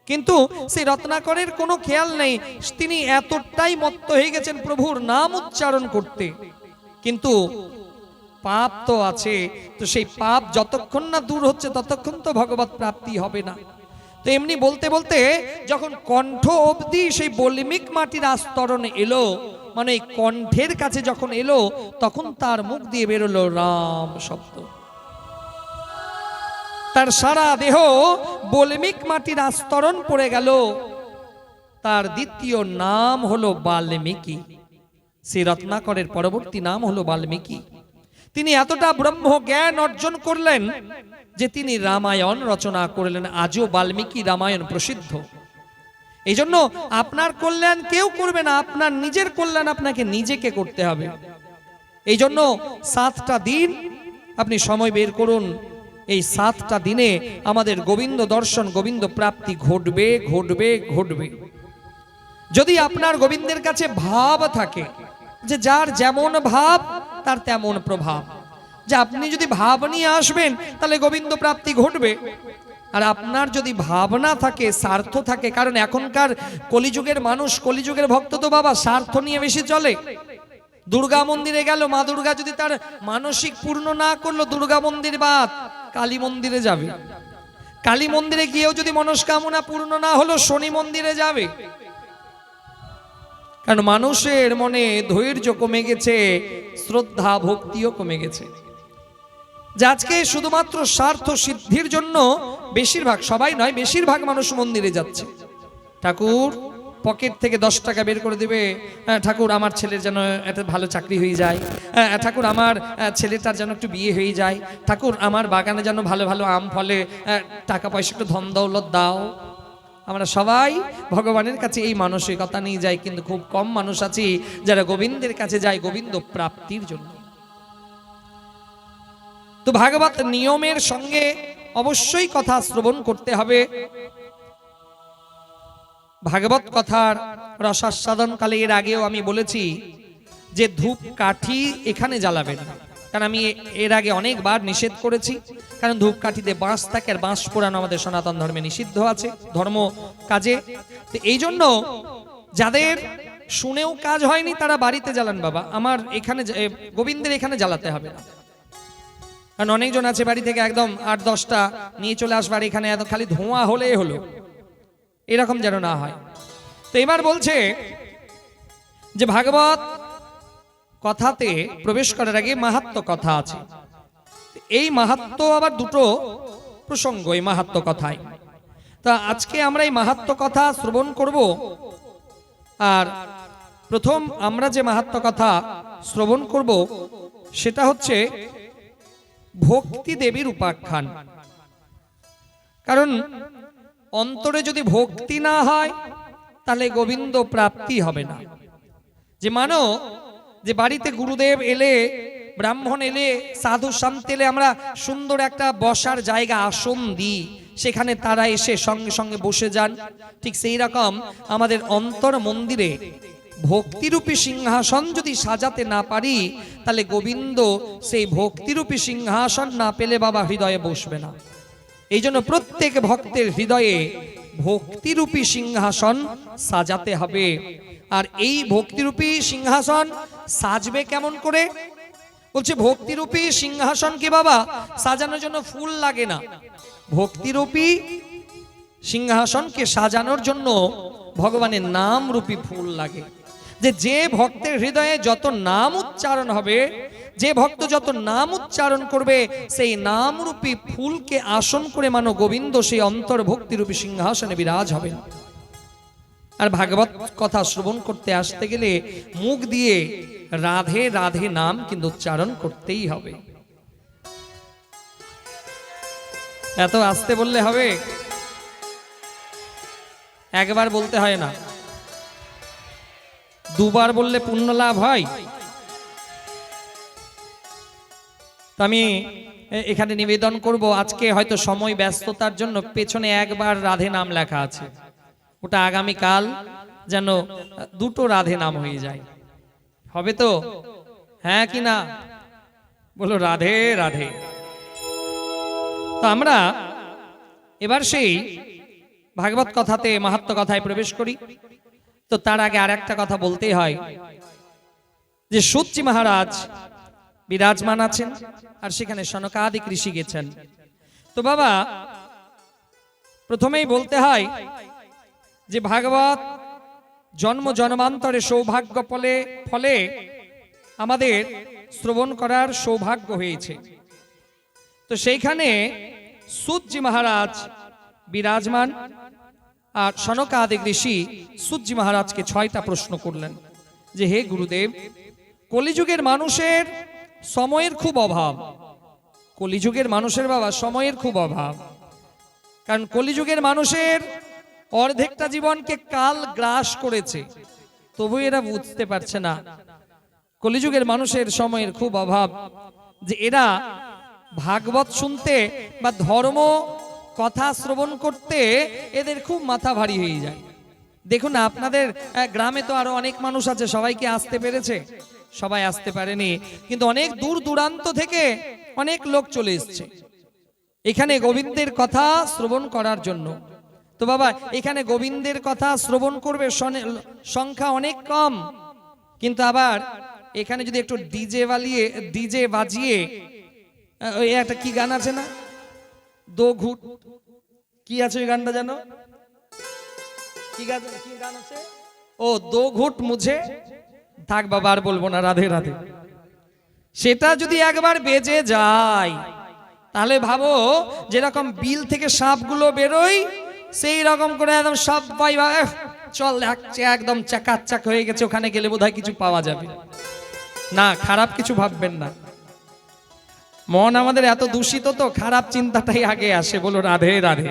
কিন্তু সেই রত্নাকরের কোনো খেয়াল নেই, তিনি এতটাই মত্ত হয়ে গেছেন প্রভুর নাম উচ্চারণ করতে। কিন্তু পাপ তো আছে, তো সেই পাপ যতক্ষণ না দূর হচ্ছে ততক্ষণ তো ভগবত প্রাপ্তি হবে না। তো এমনি বলতে বলতে যখন কণ্ঠ অবধি সেই বলিমিক মাটির আস্তরণ এলো, মানে এই কণ্ঠের কাছে যখন এলো, তখন তার মুখ দিয়ে বেরোলো রাম শব্দ। তার সারা দেহ বলমিক মাটির আস্তরণ পড়ে গেল। তার দ্বিতীয় নাম হলো বাল্মীকি। শ্রী রত্নাকরের পরবর্তী নাম হলো বাল্মীকি। তিনি এতটা ব্রহ্ম জ্ঞান অর্জন করলেন যে তিনি রামায়ণ রচনা করলেন। আজও বাল্মীকি রামায়ণ প্রসিদ্ধ। এই জন্য আপনার কল্যাণ কেউ করবে না, আপনার নিজের কল্যাণ আপনাকে নিজেকে করতে হবে। এই জন্য 7টা দিন আপনি সময় বের করুন। এই 7টা দিনে আমাদের গোবিন্দ দর্শন, গোবিন্দ প্রাপ্তি ঘটবে ঘটবে ঘটবে। যদি আপনার গোবিন্দের কাছে ভাব থাকে, যে যার যেমন ভাব তার তেমন প্রভাব, যে আপনি যদি ভাব নিয়ে আসবেন তাহলে গোবিন্দ প্রাপ্তি ঘটবে। আর আপনার যদি ভাবনা থাকে, স্বার্থ থাকে, কারণ এখনকার কলিযুগের মানুষ, কলিযুগের ভক্ত তো বাবা স্বার্থ নিয়ে বেশি চলে। দুর্গা মন্দিরে গেল, মা দুর্গা যদি তার মানসিক পূর্ণ না করলো, দুর্গা মন্দির বাদ কালী মন্দিরে যাবে। কালী মন্দিরে গিয়েও যদি মনস্কামনা পূর্ণ না হলো, শনি মন্দিরে যাবে। কারণ মানুষের মনে ধৈর্য কমে গেছে, শ্রদ্ধা ভক্তিও কমে গেছে। যে আজকে শুধুমাত্র স্বার্থ সিদ্ধির জন্য বেশিরভাগ, সবাই নয়, বেশিরভাগ মানুষ মন্দিরে যাচ্ছে। ঠাকুর পকেট থেকে 10 টাকা বের করে দেবে, ঠাকুর আমার ছেলের যেন একটা ভালো চাকরি হয়ে যায়, ঠাকুর আমার ছেলেটার যেন একটু বিয়ে হয়ে যায়, ঠাকুর আমার বাগানে যেন ভালো ভালো আম ফলে, টাকা পয়সা একটু ধন দৌলত দাও। আমরা সবাই ভগবানের কাছে এই মানসিকতা নিয়ে যাই, কিন্তু খুব কম মানুষ আছে যারা গোবিন্দের কাছে যায় গোবিন্দ প্রাপ্তির জন্য। তো ভাগবত নিয়মের সঙ্গে অবশ্যই কথা শ্রবণ করতে হবে। ভাগবত কথার রসাস্বাদনকালে এর আগেও আমি বলেছি যে ধূপ কাঠি এখানে জ্বালাবেন না, কারণ আমি এর আগে অনেকবার নিষেধ করেছি। কারণ ধূপ কাঠিতে বাঁশ থাকে, আর বাঁশ পোড়ানো আমাদের সনাতন ধর্মে নিষিদ্ধ আছে ধর্ম কাজে। তো এই জন্য যাদের শুনেও কাজ হয়নি তারা বাড়িতে জ্বালান বাবা, আমার এখানে গোবিন্দের এখানে জ্বালাতে হবে না। কারণ অনেকজন আছে বাড়ি থেকে একদম 8-10টা নিয়ে চলে আসবার, এখানে এত খালি ধোঁয়া হলেই হলো, এরকম যেন না হয়। তো এবার বলছে যে ভাগবত কথাতে প্রবেশ করার আগে মাহাত্ম্য কথা আছে। এই মাহাত্ম্য আবার দুটো প্রসঙ্গ এই মাহাত্ম্য কথায়। তা আজকে আমরা এই মাহাত্ম্য কথা শ্রবণ করব। আর প্রথম আমরা যে মাহাত্ম্য কথা শ্রবণ করব সেটা হচ্ছে ভক্তি দেবীর উপাখ্যান। কারণ অন্তরে যদি ভক্তি না হয় তাহলে গোবিন্দ প্রাপ্তি হবে না। যে মানো যে বাড়িতে গুরুদেব এলে, ব্রাহ্মণ এলে, সাধু সন্ত এলে আমরা সুন্দর একটা বসার জায়গা, আসন দিই, সেখানে তারা এসে সঙ্গে সঙ্গে বসে যান। ঠিক সেই রকম আমাদের অন্তর মন্দিরে ভক্তিরূপী সিংহাসন যদি সাজাতে না পারি তাহলে গোবিন্দ সেই ভক্তিরূপী সিংহাসন না পেলে বাবা হৃদয়ে বসবে না। এই জন্য প্রত্যেক ভক্তের হৃদয়ে ভক্তিরূপী সিংহাসন সাজাতে হবে। আর এই ভক্তিরূপী সিংহাসন সাজবে কেমন করে? বলছে ভক্তিরূপী সিংহাসন কি বাবা সাজানোর জন্য ফুল লাগে না। ভক্তিরূপী সিংহাসনকে সাজানোর জন্য ভগবানের নাম রূপী ফুল লাগে। যে ভক্তের হৃদয়ে যত নাম উচ্চারণ হবে, যে ভক্ত যত নাম উচ্চারণ করবে, সেই নামরূপী ফুলকে আসন করে মানো গোবিন্দ সেই অন্তর ভক্তিরূপী সিংহাসনে বিরাজ হবেন। আর ভাগবত কথা শ্রবণ করতে আসতে গেলে মুখ দিয়ে রাধে রাধে নাম কিন্তু উচ্চারণ করতেই হবে। এত আস্তে বললে হবে? একবার বলতে হয় না, দুবার বললে পুণ্য লাভ হয়। আমি এখানে নিবেদন করব, আজকে হয়তো সময় ব্যস্ততার জন্য পেছনে একবার রাধে নাম লেখা আছে, ওটা আগামীকাল যেন 2টো রাধে নাম হয়ে যায়। হবে তো? হ্যাঁ কি না বলো? রাধে রাধে। তো আমরা এবার সেই ভাগবত কথাতে মাহাত্ম্য কথায় প্রবেশ করি। তো তার আগে আর একটা কথা বলতেই হয় যে সূতজি মহারাজ বিরাজমান আছেন, আর সেখানে সনকাদিক ঋষি গেছেন। তো বাবা প্রথমেই বলতে হয় যে ভাগবত জন্ম জন্মান্তরে সৌভাগ্য ফলে আমাদের শ্রবণ করার সৌভাগ্য হয়েছে। তো সেইখানে সূতজি মহারাজ বিরাজমান, আর সনকাদিক ঋষি সূতজি মহারাজকে 6টা প্রশ্ন করলেন যে হে গুরুদেব, কলিযুগের মানুষের সময়ের খুব অভাব। কলিযুগের মানুষের বাবা সময়ের খুব অভাব, কারণ কলিযুগের মানুষের অর্ধেকটা জীবনকে কাল গ্রাস করেছে, তবু এরা বুঝতে পারছে না কলিযুগের মানুষের সময়ের খুব অভাব, যে এরা ভাগবত শুনতে বা ধর্ম কথা শ্রবণ করতে এদের খুব মাথা ভারী হয়ে যায়। দেখুন আপনাদের গ্রামে তো আরো অনেক মানুষ আছে, সবাই কি আসতে পেরেছে? সবাই আসতে পারেনি, কিন্তু অনেক দূর দূরান্ত থেকে অনেক লোক চলে এসছে এখানে গোবিন্দের কথা শ্রবণ করার জন্য। তো বাবা এখানে গোবিন্দের কথা শ্রবণ করবে সংখ্যা অনেক কম, কিন্তু আবার এখানে যদি একটু ডিজে বাজিয়ে ওই একটা কি গান আছে না, দো ঘুট, কি আছে ওই গানটা জানো? কি গান আছে? ও দো ঘুট মুঝে, থাক বাবা আর বলবো না, রাধে রাধে। সেটা যদি একবার বেজে যায় তাহলে ভাবো যেরকম বিল থেকে সাপগুলো বেরোয় সেই রকম করে একদম সবাই চল একদম চাকাচাক হয়ে গেছে, ওখানে গেলে বোধহয় কিছু পাওয়া যাবে না। খারাপ কিছু ভাববেন না, মন আমাদের এত দূষিত তো খারাপ চিন্তাটাই আগে আসে, বলো রাধে রাধে।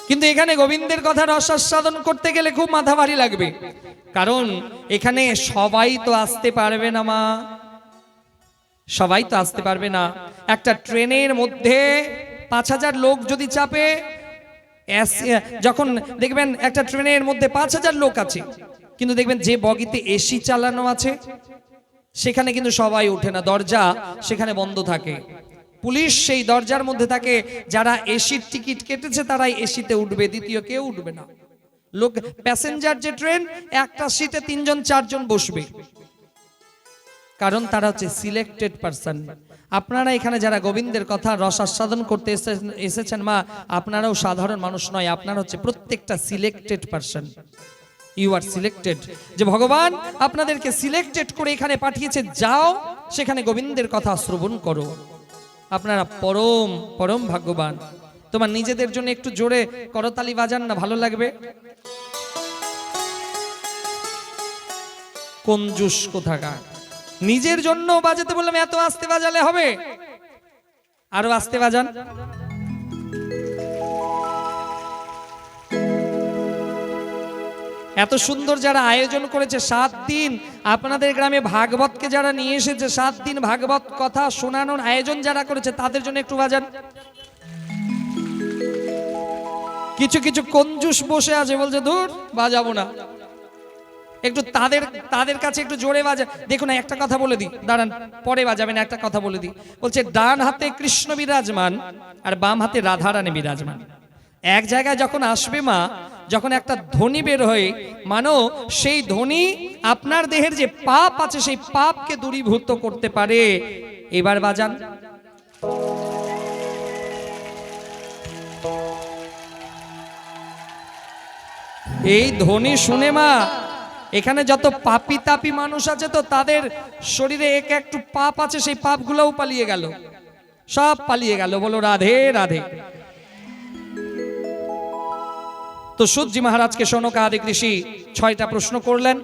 কিন্তু এখানে গোবিন্দের কথা রসাস্বাদন করতে গেলে খুব মাথা ভারী লাগবে, কারণ এখানে সবাই তো আসতে পারবে না মা, সবাই তো আসতে পারবে না। একটা ট্রেনের মধ্যে 5000 লোক যদি চাপে, যখন দেখবেন একটা ট্রেনের মধ্যে 5000 লোক আছে, কিন্তু দেখবেন যে বগিতে এসি চালানো আছে সেখানে কিন্তু সবাই ওঠে না, দরজা সেখানে বন্ধ থাকে, পুলিশ সেই দরজার মধ্যে থাকে, যারা এসির টিকিট কেটেছে তারাই এসিতে উঠবে, দ্বিতীয় কেউ উঠবে না। লোক প্যাসেঞ্জার যে ট্রেন, একটা সিটে 3 জন 4 জন বসবে, কারণ তারা হচ্ছে সিলেক্টেড পারসন। আপনারা এখানে যারা গোবিন্দের কথা রস আস্বাদন করতে এসেছেন মা, আপনারাও সাধারণ মানুষ নয়, আপনারা হচ্ছে প্রত্যেকটা selected person. You are selected, যে ভগবান আপনাদেরকে সিলেক্টেড করে এখানে পাঠিয়েছে, যাও সেখানে গোবিন্দের কথা শ্রবণ করো। আপনারা পরম পরম ভাগ্যবান। তোমার নিজেদের জন্য একটু জোরে করতালি বাজান না, ভালো লাগবে। কঞ্জুস কোথাকার, নিজের জন্য বাজাতে বললাম, এত আস্তে বাজালে হবে? আরো আস্তে বাজান। এত সুন্দর যারা আয়োজন করেছে, 7 দিন আপনাদের গ্রামে ভাগবতকে যারা নিয়ে এসেছে, 7 দিন ভাগবত কথা শোনানোর আয়োজন যারা করেছে, তাদের জন্য একটু বাজান। কিছু কিছু কঞ্জুস বসে আছে, বলছে ধুর বাজাবো না, একটু তাদের কাছে একটু জোরে বাজা। দেখুন একটা কথা বলে দিই, দাঁড়ান পরে বাজাবেন, একটা কথা বলে দিই। বলছে ডান হাতে কৃষ্ণ বিরাজমান আর বাম হাতে রাধা রানী বিরাজমান। এক জায়গায় যখন আসবে মা, যখন একটা ধ্বনি বের হয়ে, মানো সেই ধ্বনি আপনার দেহের যে পাপ আছে সেই পাপকে দূরীভূত করতে পারে। এবার বাজান। এই ধ্বনি শুনে মা, এখানে যত পাপি তাপি মানুষ আছে তো তাদের শরীরে একটু পাপ আছে, সেই পাপগুলোও পালিয়ে গেল, সব পালিয়ে গেল, বলো রাধে রাধে। তো সূতজি মহারাজকে সনকাদিক ঋষি 6টা প্রশ্ন করলেন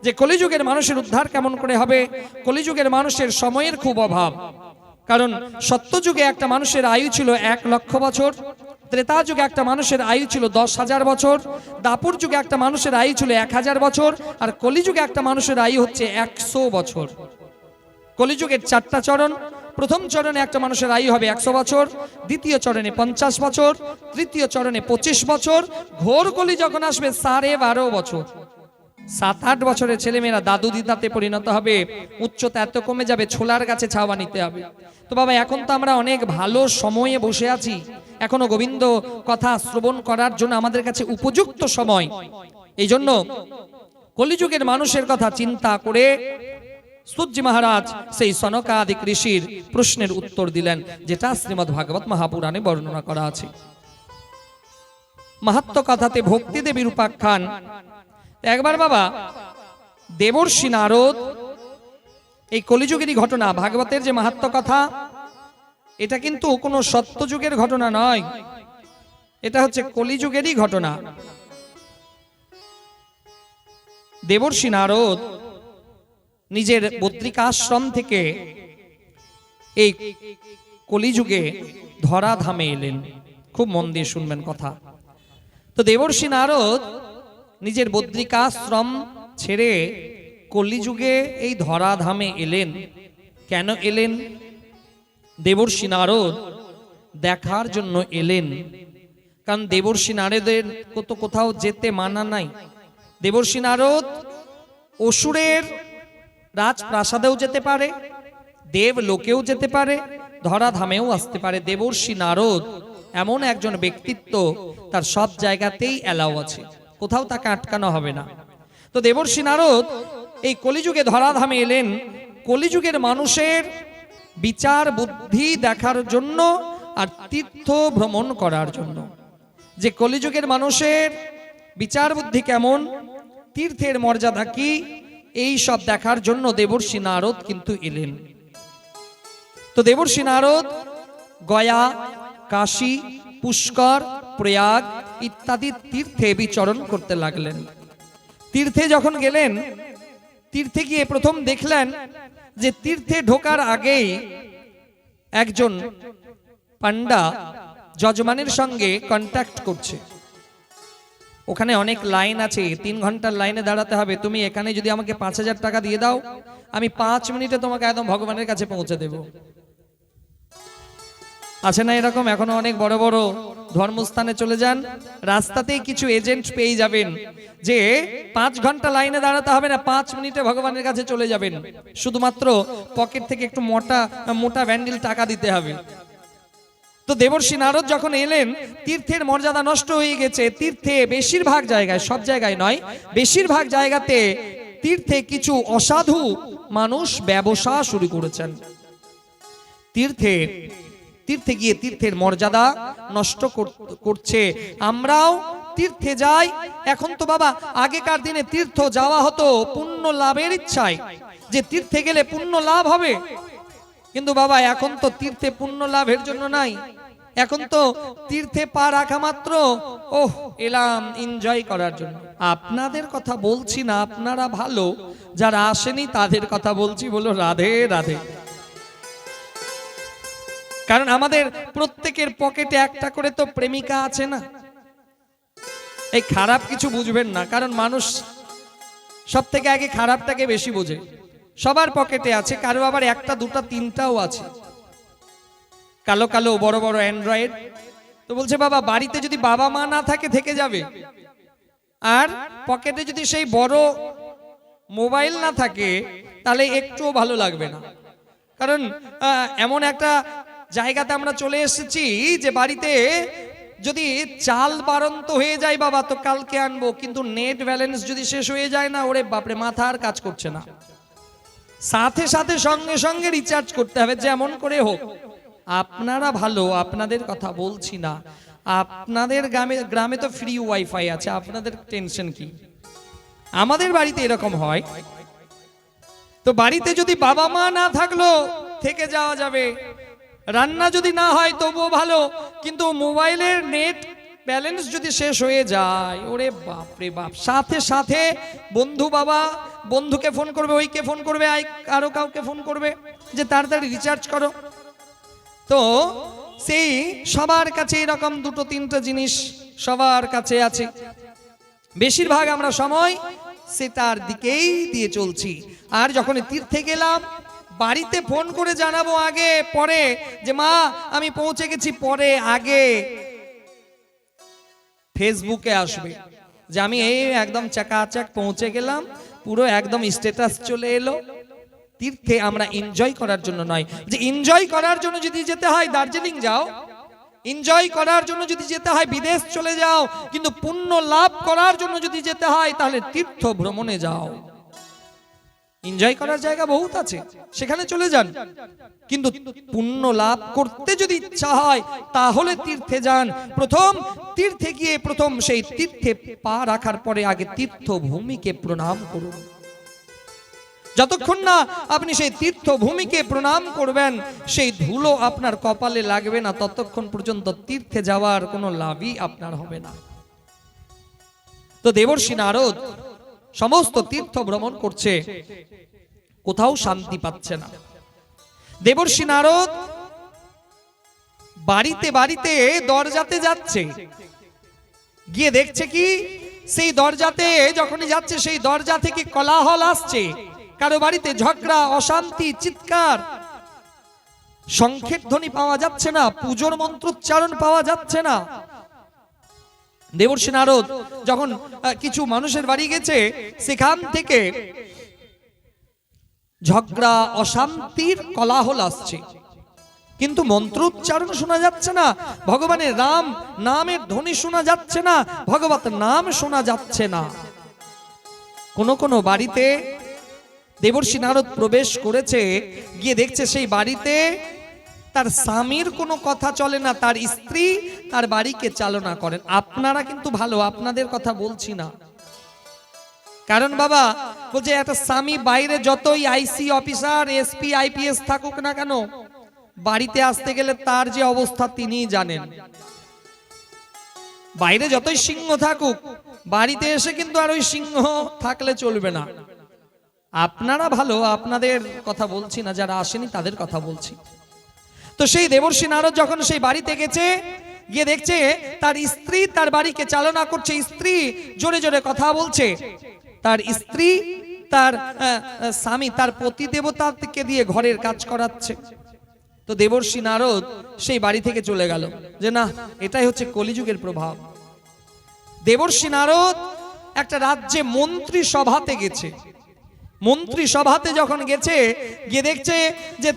যে কলিযুগের মানুষের উদ্ধার কেমন করে হবে। কলিযুগের মানুষের সময়ের খুব অভাব, কারণ সত্যযুগে একটা মানুষের আয়ু ছিল 1 লক্ষ বছর, ত্রেতা যুগে একটা মানুষের আয়ু ছিল 10,000 বছর, দাপুর যুগে একটা মানুষের আয়ু ছিল 1000 বছর, আর কলিযুগে একটা মানুষের আয়ু হচ্ছে 100 বছর। কলিযুগের 4টা চরণ। প্রথম চরণে একটা মানুষের আয়ু হবে 100 বছর, দ্বিতীয় চরণে 50 বছর, তৃতীয় চরণে 25 বছর, ঘোর কলি যখন আসবে 12.5 বছর। 7-8 বছরের ছেলেমেয়েরা দাদু দিদাতে পরিণত হবে, উচ্চতা এত কমে যাবে ছোলার গাছে ছাওয়া নিতে হবে। তো বাবা এখন তো আমরা অনেক ভালো সময়ে বসে আছি, এখনো গোবিন্দ কথা শ্রবণ করার জন্য আমাদের কাছে উপযুক্ত সময়। এই জন্য কলিযুগের মানুষের কথা চিন্তা করে সূতজি মহারাজ সেই সনকাদিক ঋষির প্রশ্নের উত্তর দিলেন, যেটা শ্রীমদ্ ভাগবত মহাপুরাণে বর্ণনা করা আছে। মাহাত্ম্য কথাতে ভক্তি দেবীর উপাখ্যান। একবার বাবা দেবর্ষি নারদ, এই কলিযুগেরই ঘটনা, ভাগবতের যে মাহাত্ম্য কথা, এটা কিন্তু কোনো সত্যযুগের ঘটনা নয়, এটা হচ্ছে কলিযুগেরই ঘটনা। দেবর্ষি নারদ নিজের বদ্রিকাশ্রম থেকে এই কলিযুগে ধরাধামে এলেন। খুব মন দিয়ে শুনবেন কথা। তো দেবর্ষি নারদ নিজের বদ্রিকাশ্রম ছেড়ে কলিযুগে এই ধরাধামে এলেন। কেন এলেন? দেবর্ষি নারদ দেখার জন্য এলেন। কারণ দেবর্ষি নারদের তো কোথাও যেতে মানা নাই। দেবর্ষি নারদ অসুরের রাজপ্রাসাদেও যেতে পারে, দেব লোকেও যেতে পারে, ধরাধামেও আসতে পারে। দেবর্ষি নারদ এমন একজন ব্যক্তিত্ব, তার সব জায়গাতেই অ্যালাউ আছে, কোথাও তাকে আটকানো হবে না। তো দেবর্ষি নারদ এই কলিযুগে ধরাধামে এলেন কলিযুগের মানুষের বিচার বুদ্ধি দেখার জন্য আর তীর্থ ভ্রমণ করার জন্য। যে কলিযুগের মানুষের বিচার বুদ্ধি কেমন, তীর্থের মর্যাদা কি, এই সব দেখার জন্য দেবর্ষি নারদ কিন্তু এলেন। তো দেবর্ষি নারদ গয়া, কাশী, পুষ্কর, প্রয়াগ ইত্যাদি তীর্থে বিচরণ করতে লাগলেন। তীর্থে যখন গেলেন, তীর্থে গিয়ে প্রথম দেখলেন যে তীর্থে ঢোকার আগেই একজন পান্ডা যজমানের সঙ্গে কন্ট্যাক্ট করছে। ওখানে অনেক লাইন আছে, 3 ঘন্টার লাইনে দাঁড়াতে হবে। তুমি এখানে যদি আমাকে 5000 টাকা দিয়ে দাও, আমি 5 মিনিটে তোমাকে একদম ভগবানের কাছে পৌঁছে দেব। আছে না এরকম? এখনো অনেক বড় বড় ধর্মস্থানে চলে যান, রাস্তাতেই কিছু এজেন্ট পেয়ে যাবেন যে 5 ঘন্টা লাইনে দাঁড়াতে হবে না, 5 মিনিটে ভগবানের কাছে চলে যাবেন। শুধুমাত্র পকেট থেকে একটু মোটা ব্যান্ডেল টাকা দিতে হবে। তো দেবর্ষি নারদ যখন এলেন, তীর্থের মর্যাদা নষ্ট হয়ে গেছে। তীর্থে বেশিরভাগ জায়গায়, সব জায়গায় নয়, বেশিরভাগ জায়গাতে তীর্থে কিছু অসাধু মানুষ ব্যবসা শুরু করেছেন। তীর্থে গিয়ে তীর্থের মর্যাদা নষ্ট করছে। আমরাও তীর্থে যাই। এখন তো বাবা, আগেকার দিনে তীর্থ যাওয়া হতো পুণ্য লাভের ইচ্ছায়, যে তীর্থে গেলে পুণ্য লাভ হবে। কিন্তু বাবা, এখন তো তীর্থে পুণ্য লাভের জন্য নাই। এখন তো তীর্থে পা রাখা মাত্র ওহ এলাম এনজয় করার জন্য। আপনাদের কথা বলছি না, আপনারা ভালো, যারা আসেনি তাদের কথা বলছি। বলো রাধে রাধে। কারণ আমাদের প্রত্যেকের পকেটে একটা করে তো প্রেমিকা আছে না। এই খারাপ কিছু বুঝবেন না, কারণ মানুষ সব থেকে আগে খারাপটাকে বেশি বোঝে। সবার পকেটে আছে, কারো আবার 1টা 2টা 3টাও আছে। কালো কালো বড় বড় অ্যান্ড্রয়েড। তো বলছে বাবা, বাড়িতে যদি বাবা মা না থাকে থেকে যাবে, আর পকেটে যদি সেই বড় মোবাইল না থাকে তাহলে একটুও ভালো লাগবে না। কারণ এমন একটা জায়গাতে আমরা চলে এসেছি যে বাড়িতে যদি চাল বাড়ন্ত হয়ে যায় বাবা তো কালকে আনবো, কিন্তু নেট ব্যালেন্স যদি শেষ হয়ে যায় না, ওরে বাপরে মাথা আর কাজ করছে না, সাথে সাথে সঙ্গে সঙ্গে রিচার্জ করতে হবে যেমন করে হোক। আপনারা ভালো, আপনাদের কথা বলছি না। আপনাদের গ্রামে তো ফ্রি ওয়াইফাই আছে, আপনাদের টেনশন কি? আমাদের বাড়িতে এরকম হয়। তো বাড়িতে যদি বাবা মা না থাকলো থেকে যাওয়া যাবে, রান্না যদি না হয় তবুও ভালো, কিন্তু মোবাইলের নেট ব্যালেন্স যদি শেষ হয়ে যায়, ওরে বাপ রে বাপ, সাথে সাথে বন্ধু বাবা বন্ধুকে ফোন করবে, ওইকে ফোন করবে, আরো কাউকে ফোন করবে যে তাড়াতাড়ি রিচার্জ করো। তো সেই সবার কাছে এরকম 2-3টা জিনিস সবার কাছে আছে। বেশিরভাগ আমরা সময় সেটার দিকেই দিয়ে চলছি। আর যখন তীর্থে গেলাম, বাড়িতে ফোন করে জানাবো আগে পরে যে মা আমি পৌঁছে গেছি, পরে আগে ফেসবুকে আসবে যে আমি এই একদম চাকাচাক পৌঁছে গেলাম, পুরো একদম স্ট্যাটাস চলে এলো। তীর্থে আমরা এনজয় করার জন্য নয়। যে এনজয় করার জন্য যদি যেতে হয় দার্জিলিং যাও, এনজয় করার জন্য যদি যেতে হয় বিদেশ চলে যাও, কিন্তু পুণ্য লাভ করার জন্য যদি যেতে হয় তাহলে তীর্থ ভ্রমণে যাও। এনজয় করার জায়গা বহুত আছে, সেখানে চলে যান। কিন্তু পুণ্য লাভ করতে যদি ইচ্ছা হয় তাহলে তীর্থে যান। প্রথম তীর্থে গিয়ে প্রথম সেই তীর্থে পা রাখার পরে আগে তীর্থভূমিকে প্রণাম করুন। যতক্ষণ না আপনি সেই তীর্থভূমিকে প্রণাম করবেন, সেই ধুলো আপনার কপালে লাগবে না, ততক্ষণ পর্যন্ত তীর্থে যাওয়ার কোনো লাভই আপনার হবে না। তো দেবর্ষি নারদ সমস্ত তীর্থ ভ্রমণ করছে, কোথাও শান্তি পাচ্ছে না। দেবর্ষি নারদ বাড়িতে বাড়িতে দরজাতে যাচ্ছে, গিয়ে দেখছে কি সেই দরজাতে যখনই যাচ্ছে সেই দরজা থেকে কোলাহল আসছে, কারো বাড়িতে ঝগড়া, অশান্তি, চিৎকার, শঙ্খের ধ্বনি পাওয়া যাচ্ছে না, পুজোর মন্ত্রোচ্চারণ পাওয়া যাচ্ছে না। দেবর্ষি নারদ যখন কিছু মানুষের বাড়ি গেছে, সেখান থেকে ঝগড়া, অশান্তির কোলাহল আসছে, কিন্তু মন্ত্রোচ্চারণ শোনা যাচ্ছে না, ভগবানের রাম নামের ধ্বনি শোনা যাচ্ছে না, ভগবত নাম শোনা যাচ্ছে না। কোন কোন বাড়িতে দেবর্ষি নারদ প্রবেশ করেছে, গিয়ে দেখছে সেই বাড়িতে তার স্বামীর কোনো কথা চলে না, তার স্ত্রী তার বাড়িকে চালনা করেন। আপনারা কিন্তু ভালো, আপনাদের কথা বলছি না, কারণ বাবা বলছে একটা স্বামী বাইরে যতই আইসি অফিসার, এসপি, আইপিএস থাকুক না কেন, বাড়িতে আসতে গেলে তার যে অবস্থা তিনিই জানেন। বাইরে যতই সিংহ থাকুক, বাড়িতে এসে কিন্তু আর ওই সিংহ থাকলে চলবে না। আপনারা ভালো, আপনাদের কথা বলছি না, যারা আসেনি তাদের কথা বলছি। তো সেই দেবর্ষি নারদ যখন সেই বাড়িতে গেছে, গিয়ে দেখছে তার স্ত্রী তার বাড়িকে চালনা করছে, স্ত্রী জোরে জোরে কথা বলছে, তার স্ত্রী তার স্বামী তার পতি দেবতাকে দিয়ে ঘরের কাজ করাচ্ছে। তো দেবর্ষি নারদ সেই বাড়ি থেকে চলে গেল, যে না, এটাই হচ্ছে কলিযুগের প্রভাব। দেবর্ষি নারদ একটা রাজ্যে মন্ত্রী সভাতে গেছে, মন্ত্রী সভাতে যখন গেছে, গিয়ে দেখছে যে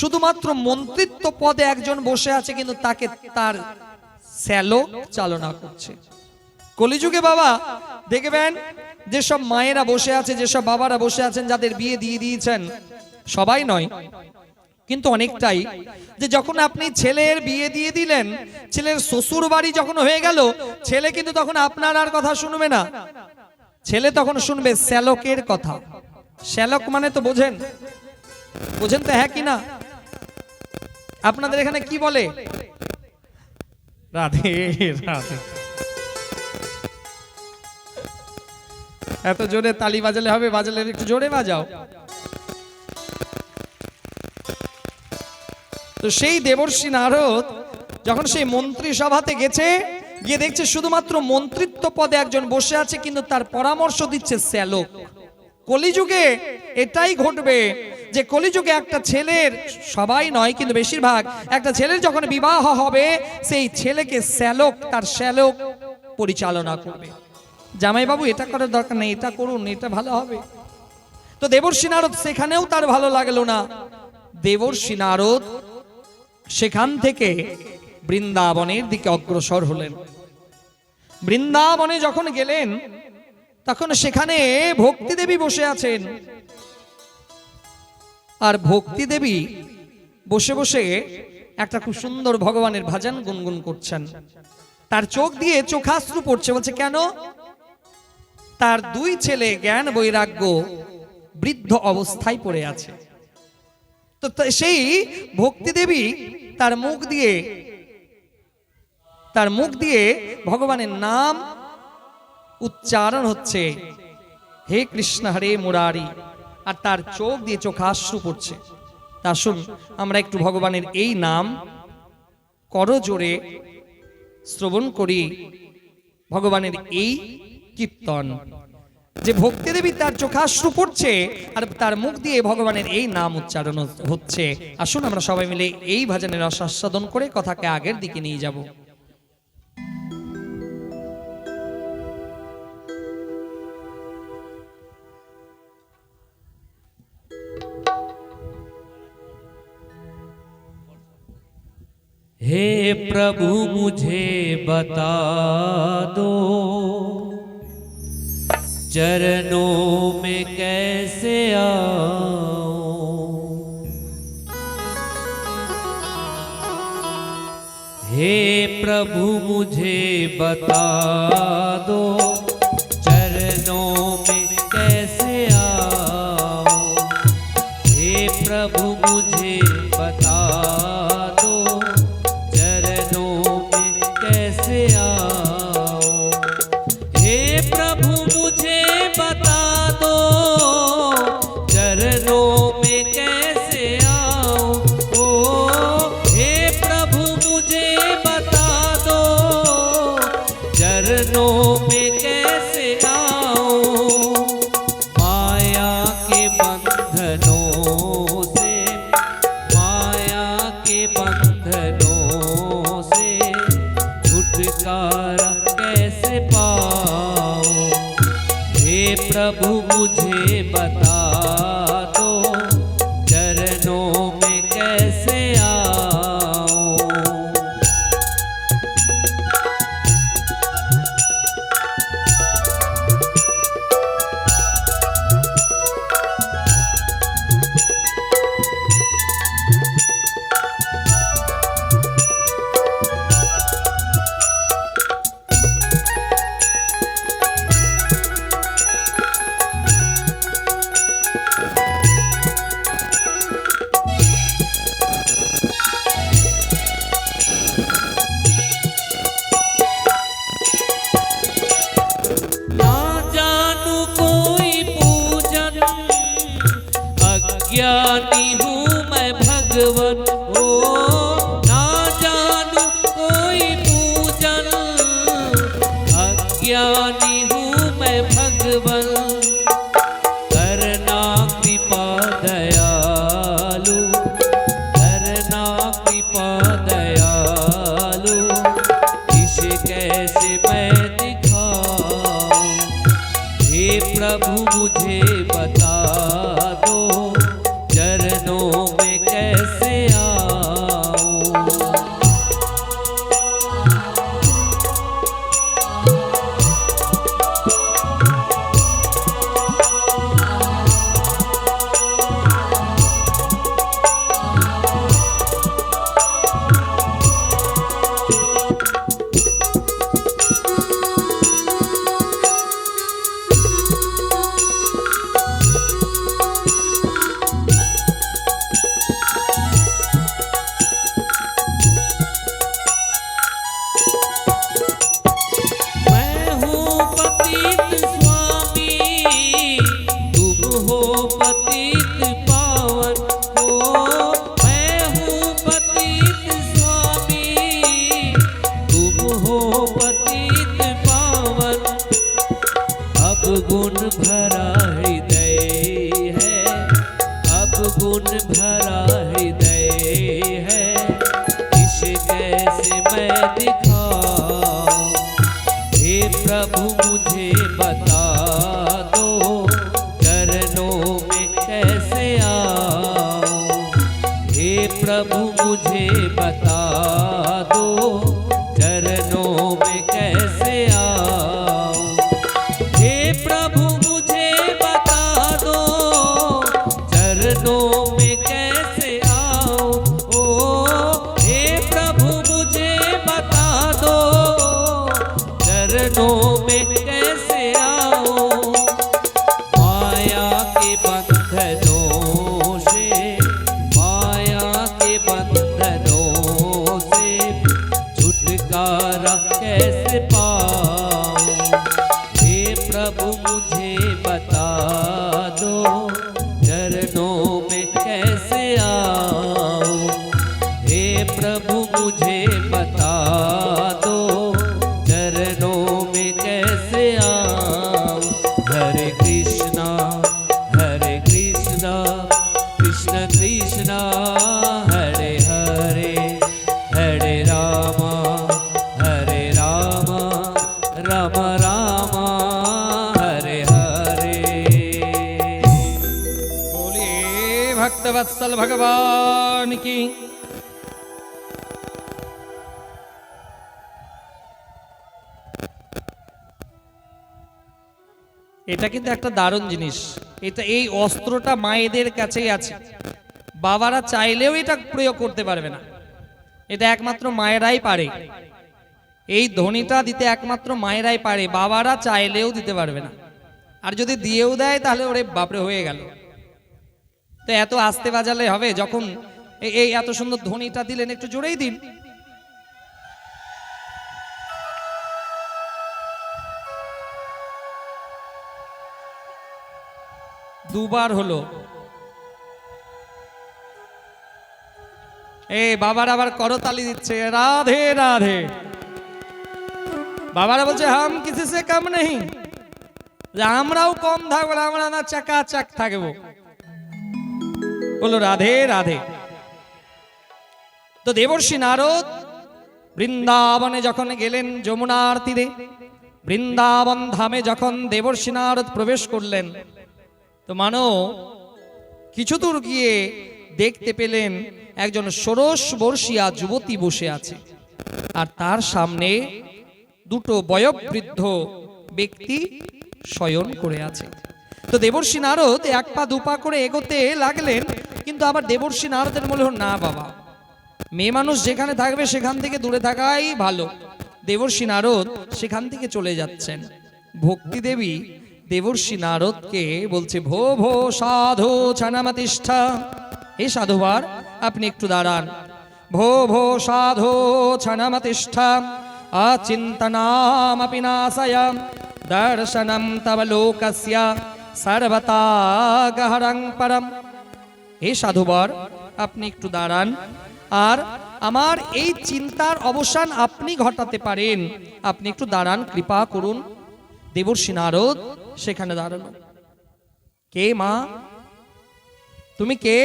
শুধুমাত্র মন্ত্রিত্ব পদে একজন বসে আছে, কিন্তু তাকে তার শ্যালক চালনা করছে। কলিযুগে বাবা দেখবেন যেসব মায়েরা বসে আছে, যেসব বাবারা বসে আছেন, যাদের বিয়ে দিয়ে দিয়েছেন, সবাই নয় কিন্তু অনেকটাই, যে যখন আপনি ছেলের বিয়ে দিয়ে দিলেন, ছেলের শ্বশুর বাড়ি যখন হয়ে গেল, ছেলে কিন্তু তখন আপনার আর কথা শুনবে না, ছেলে তখন শুনবে শ্যালকের কথা। শ্যালক মানে তো বোঝেন, বোঝেন তো, হ্যাঁ কি না? আপনাদের এখানে কি বলে? রাধে রাধে। এত জোরে তালি বাজালে হবে? বাজালে একটু জোরে বাজাও। তো সেই দেবর্ষি নারদ যখন সেই মন্ত্রী সভাতে গেছে, গিয়ে দেখছে শুধুমাত্র মন্ত্রিত্ব পদে একজন বসে আছে, কিন্তু তার পরামর্শ দিচ্ছে শ্যালক। কলিযুগে এটাই ঘটবে, যে কলিযুগে একটা ছেলের, সবাই নয় কিন্তু বেশিরভাগ, একটা ছেলের যখন বিবাহ হবে, সেই ছেলেকে শ্যালক, তার শ্যালক পরিচালনা করবে। জামাইবাবু এটা করার দরকার নেই, এটা করুন, এটা ভালো হবে। তো দেবর্ষি নারদ সেখানেও তার ভালো লাগলো না। দেবর্ষি নারদ সেখান থেকে বৃন্দাবনের দিকে অগ্রসর হলেন। বৃন্দাবনে যখন গেলেন, তখন সেখানে ভক্তি দেবী বসে আছেন, আর ভক্তি দেবী বসে বসে একটা খুব সুন্দর ভগবানের ভজন গুনগুন করছেন। তার চোখ দিয়ে চোখাশ্রু পড়ছে। বলছে কেন? তার দুই ছেলে জ্ঞান বৈরাগ্য বৃদ্ধ অবস্থায় পড়ে আছে। তো সেই ভক্তি দেবী তার মুখ দিয়ে ভগবানের নাম উচ্চারণ হচ্ছে, হে কৃষ্ণ হরে মুরারি, আর তার চোখ দিয়ে চোখাশ্রু পড়ছে। তা শুন, আমরা একটু ভগবানের এই নাম করজোড়ে শ্রবণ করি, ভগবানের এই কীর্তন, যে ভক্তি দেবী তার চোখাশ্রু পড়ছে আর তার মুখ দিয়ে ভগবানের এই নাম উচ্চারণ হচ্ছে। আসুন আমরা সবাই মিলে এই ভজনের আস্বাদন করে কথাকে আগের দিকে নিয়ে যাব। हे प्रभु मुझे बता दो, चरणों में कैसे आऊं। हे प्रभु मुझे बता दो, चरणों में कैसे आऊं। प्रभु मुझे बता दो चरणों में कैसे आऊं। अज्ञानी हूँ मैं भगवन, ओ ना जानू कोई पूजन। अज्ञानी हूँ मैं भगवन, करना कृपा दयालु, करना कृपा दयालु। इसे कैसे मैं दिखाऊं, हे प्रभु मुझे बता दो चरणों में कैसे आऊं। गुण भरा हृदय है, अब गुण भरा हृदय है। इसे कैसे मैं दिखाऊं, हे प्रभु मुझे बता दो चरणों में कैसे आऊं। हे प्रभु मुझे बता दो चरणों में कैसे आऊं। हे प्रभु मुझे बता दो चरणों में कैसे आऊं। ओ हे प्रभु मुझे बता दो चरणों में कैसे आऊं। माया के बंधनों से, माया के बंधनों से छुटकारा कैसे पाऊं। प्रभु मुझे बता दो चरणों में कैसे आऊं। हे प्रभु मुझे बता दो चरणों में कैसे आऊं। हरे कृष्णा कृष्ण कृष्ण हरे हरे, हरे राम राम राम भक्तवत्सल भगवान की। এটা কিন্তু একটা দারুণ জিনিস। এটা এই অস্ত্রটা মায়েদের কাছেই আছে, বাবারা চাইলেও এটা প্রয়োগ করতে পারবে না। এটা একমাত্র মায়েরাই পারে, এই ধ্বনিটা দিতে একমাত্র মায়েরাই পারে, বাবারা চাইলেও দিতে পারবে না। আর যদি দিয়েও দেয় তাহলে ওরে বাপরে হয়ে গেল। তো এত আস্তে বাজালে হবে? যখন এই এত সুন্দর ধ্বনিটা দিলেন একটু জোরেই দিন। দুবার হলো। এই বাবার আবার করতালি দিচ্ছে, রাধে রাধে। বাবারা বলছে হাম কিসি সে কম নেই, আমরাও কম থাকবো না, আমরা না চাকাচাক থাকবো। বলো রাধে রাধে। তো দেবর্ষি নারদ বৃন্দাবনে যখন গেলেন যমুনার তীরে, বৃন্দাবন ধামে যখন দেবর্ষি নারদ প্রবেশ করলেন, তো মানো কিছু দূর গিয়ে দেখতে পেলেন একজন ষোড়শ বর্ষীয়া যুবতী বসে আছে, আর তার সামনে দুটো বয়োবৃদ্ধ ব্যক্তি শয়ন করে আছে। তো দেবর্ষি নারদ এক পা দুপা করে এগোতে লাগলেন, কিন্তু আবার দেবর্ষি নারদের মনে হল, না বাবা, মেয়ে মানুষ যেখানে থাকবে সেখান থেকে দূরে থাকাই ভালো। দেবর্ষি নারদ সেখান থেকে চলে যাচ্ছেন। ভক্তি দেবী দেবর্ষি নারদকে বলছে, ভো ভো সাধু ছানামাতিষ্ঠা, হে সাধুবার আপনি একটু দাঁড়ান। ভো ভো সাধু ছানামাতিষ্ঠা, আচিন্তনামপি নাশয়াম, দর্শনম তব লোকস্য সর্বতা গহরং পরম। হে সাধুবার আপনি একটু দাঁড়ান, আর আমার এই চিন্তার অবসান আপনি ঘটাতে পারেন, আপনি একটু দাঁড়ান, কৃপা করুন। দেবর্ষি নারদ সেখানে দাঁড়ানো। কে মা, তুমি কে?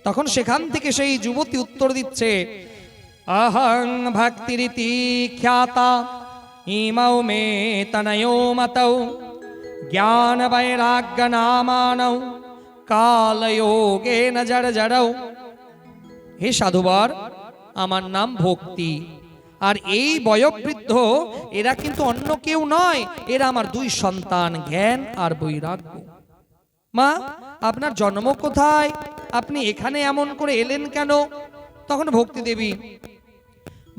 তখন সেখান থেকে সেই যুবতী উত্তর দিচ্ছে, অহং ভক্তিরিতি খ্যাতা ইমৌ মে তনয়ো মতৌ জ্ঞান বৈরাগ্য নামানৌ কালয়োগেন জড় জড়ৌ। হে সাধুবার আমার নাম ভক্তি, আর এই বয়োবৃদ্ধ এরা কিন্তু অন্য কেউ নয়, এরা আমার দুই সন্তান জ্ঞান আর বৈরাগ্য। মা আপনার জন্ম কোথায়? আপনি এখানে এমন করে এলেন কেন? তখন ভক্তি দেবী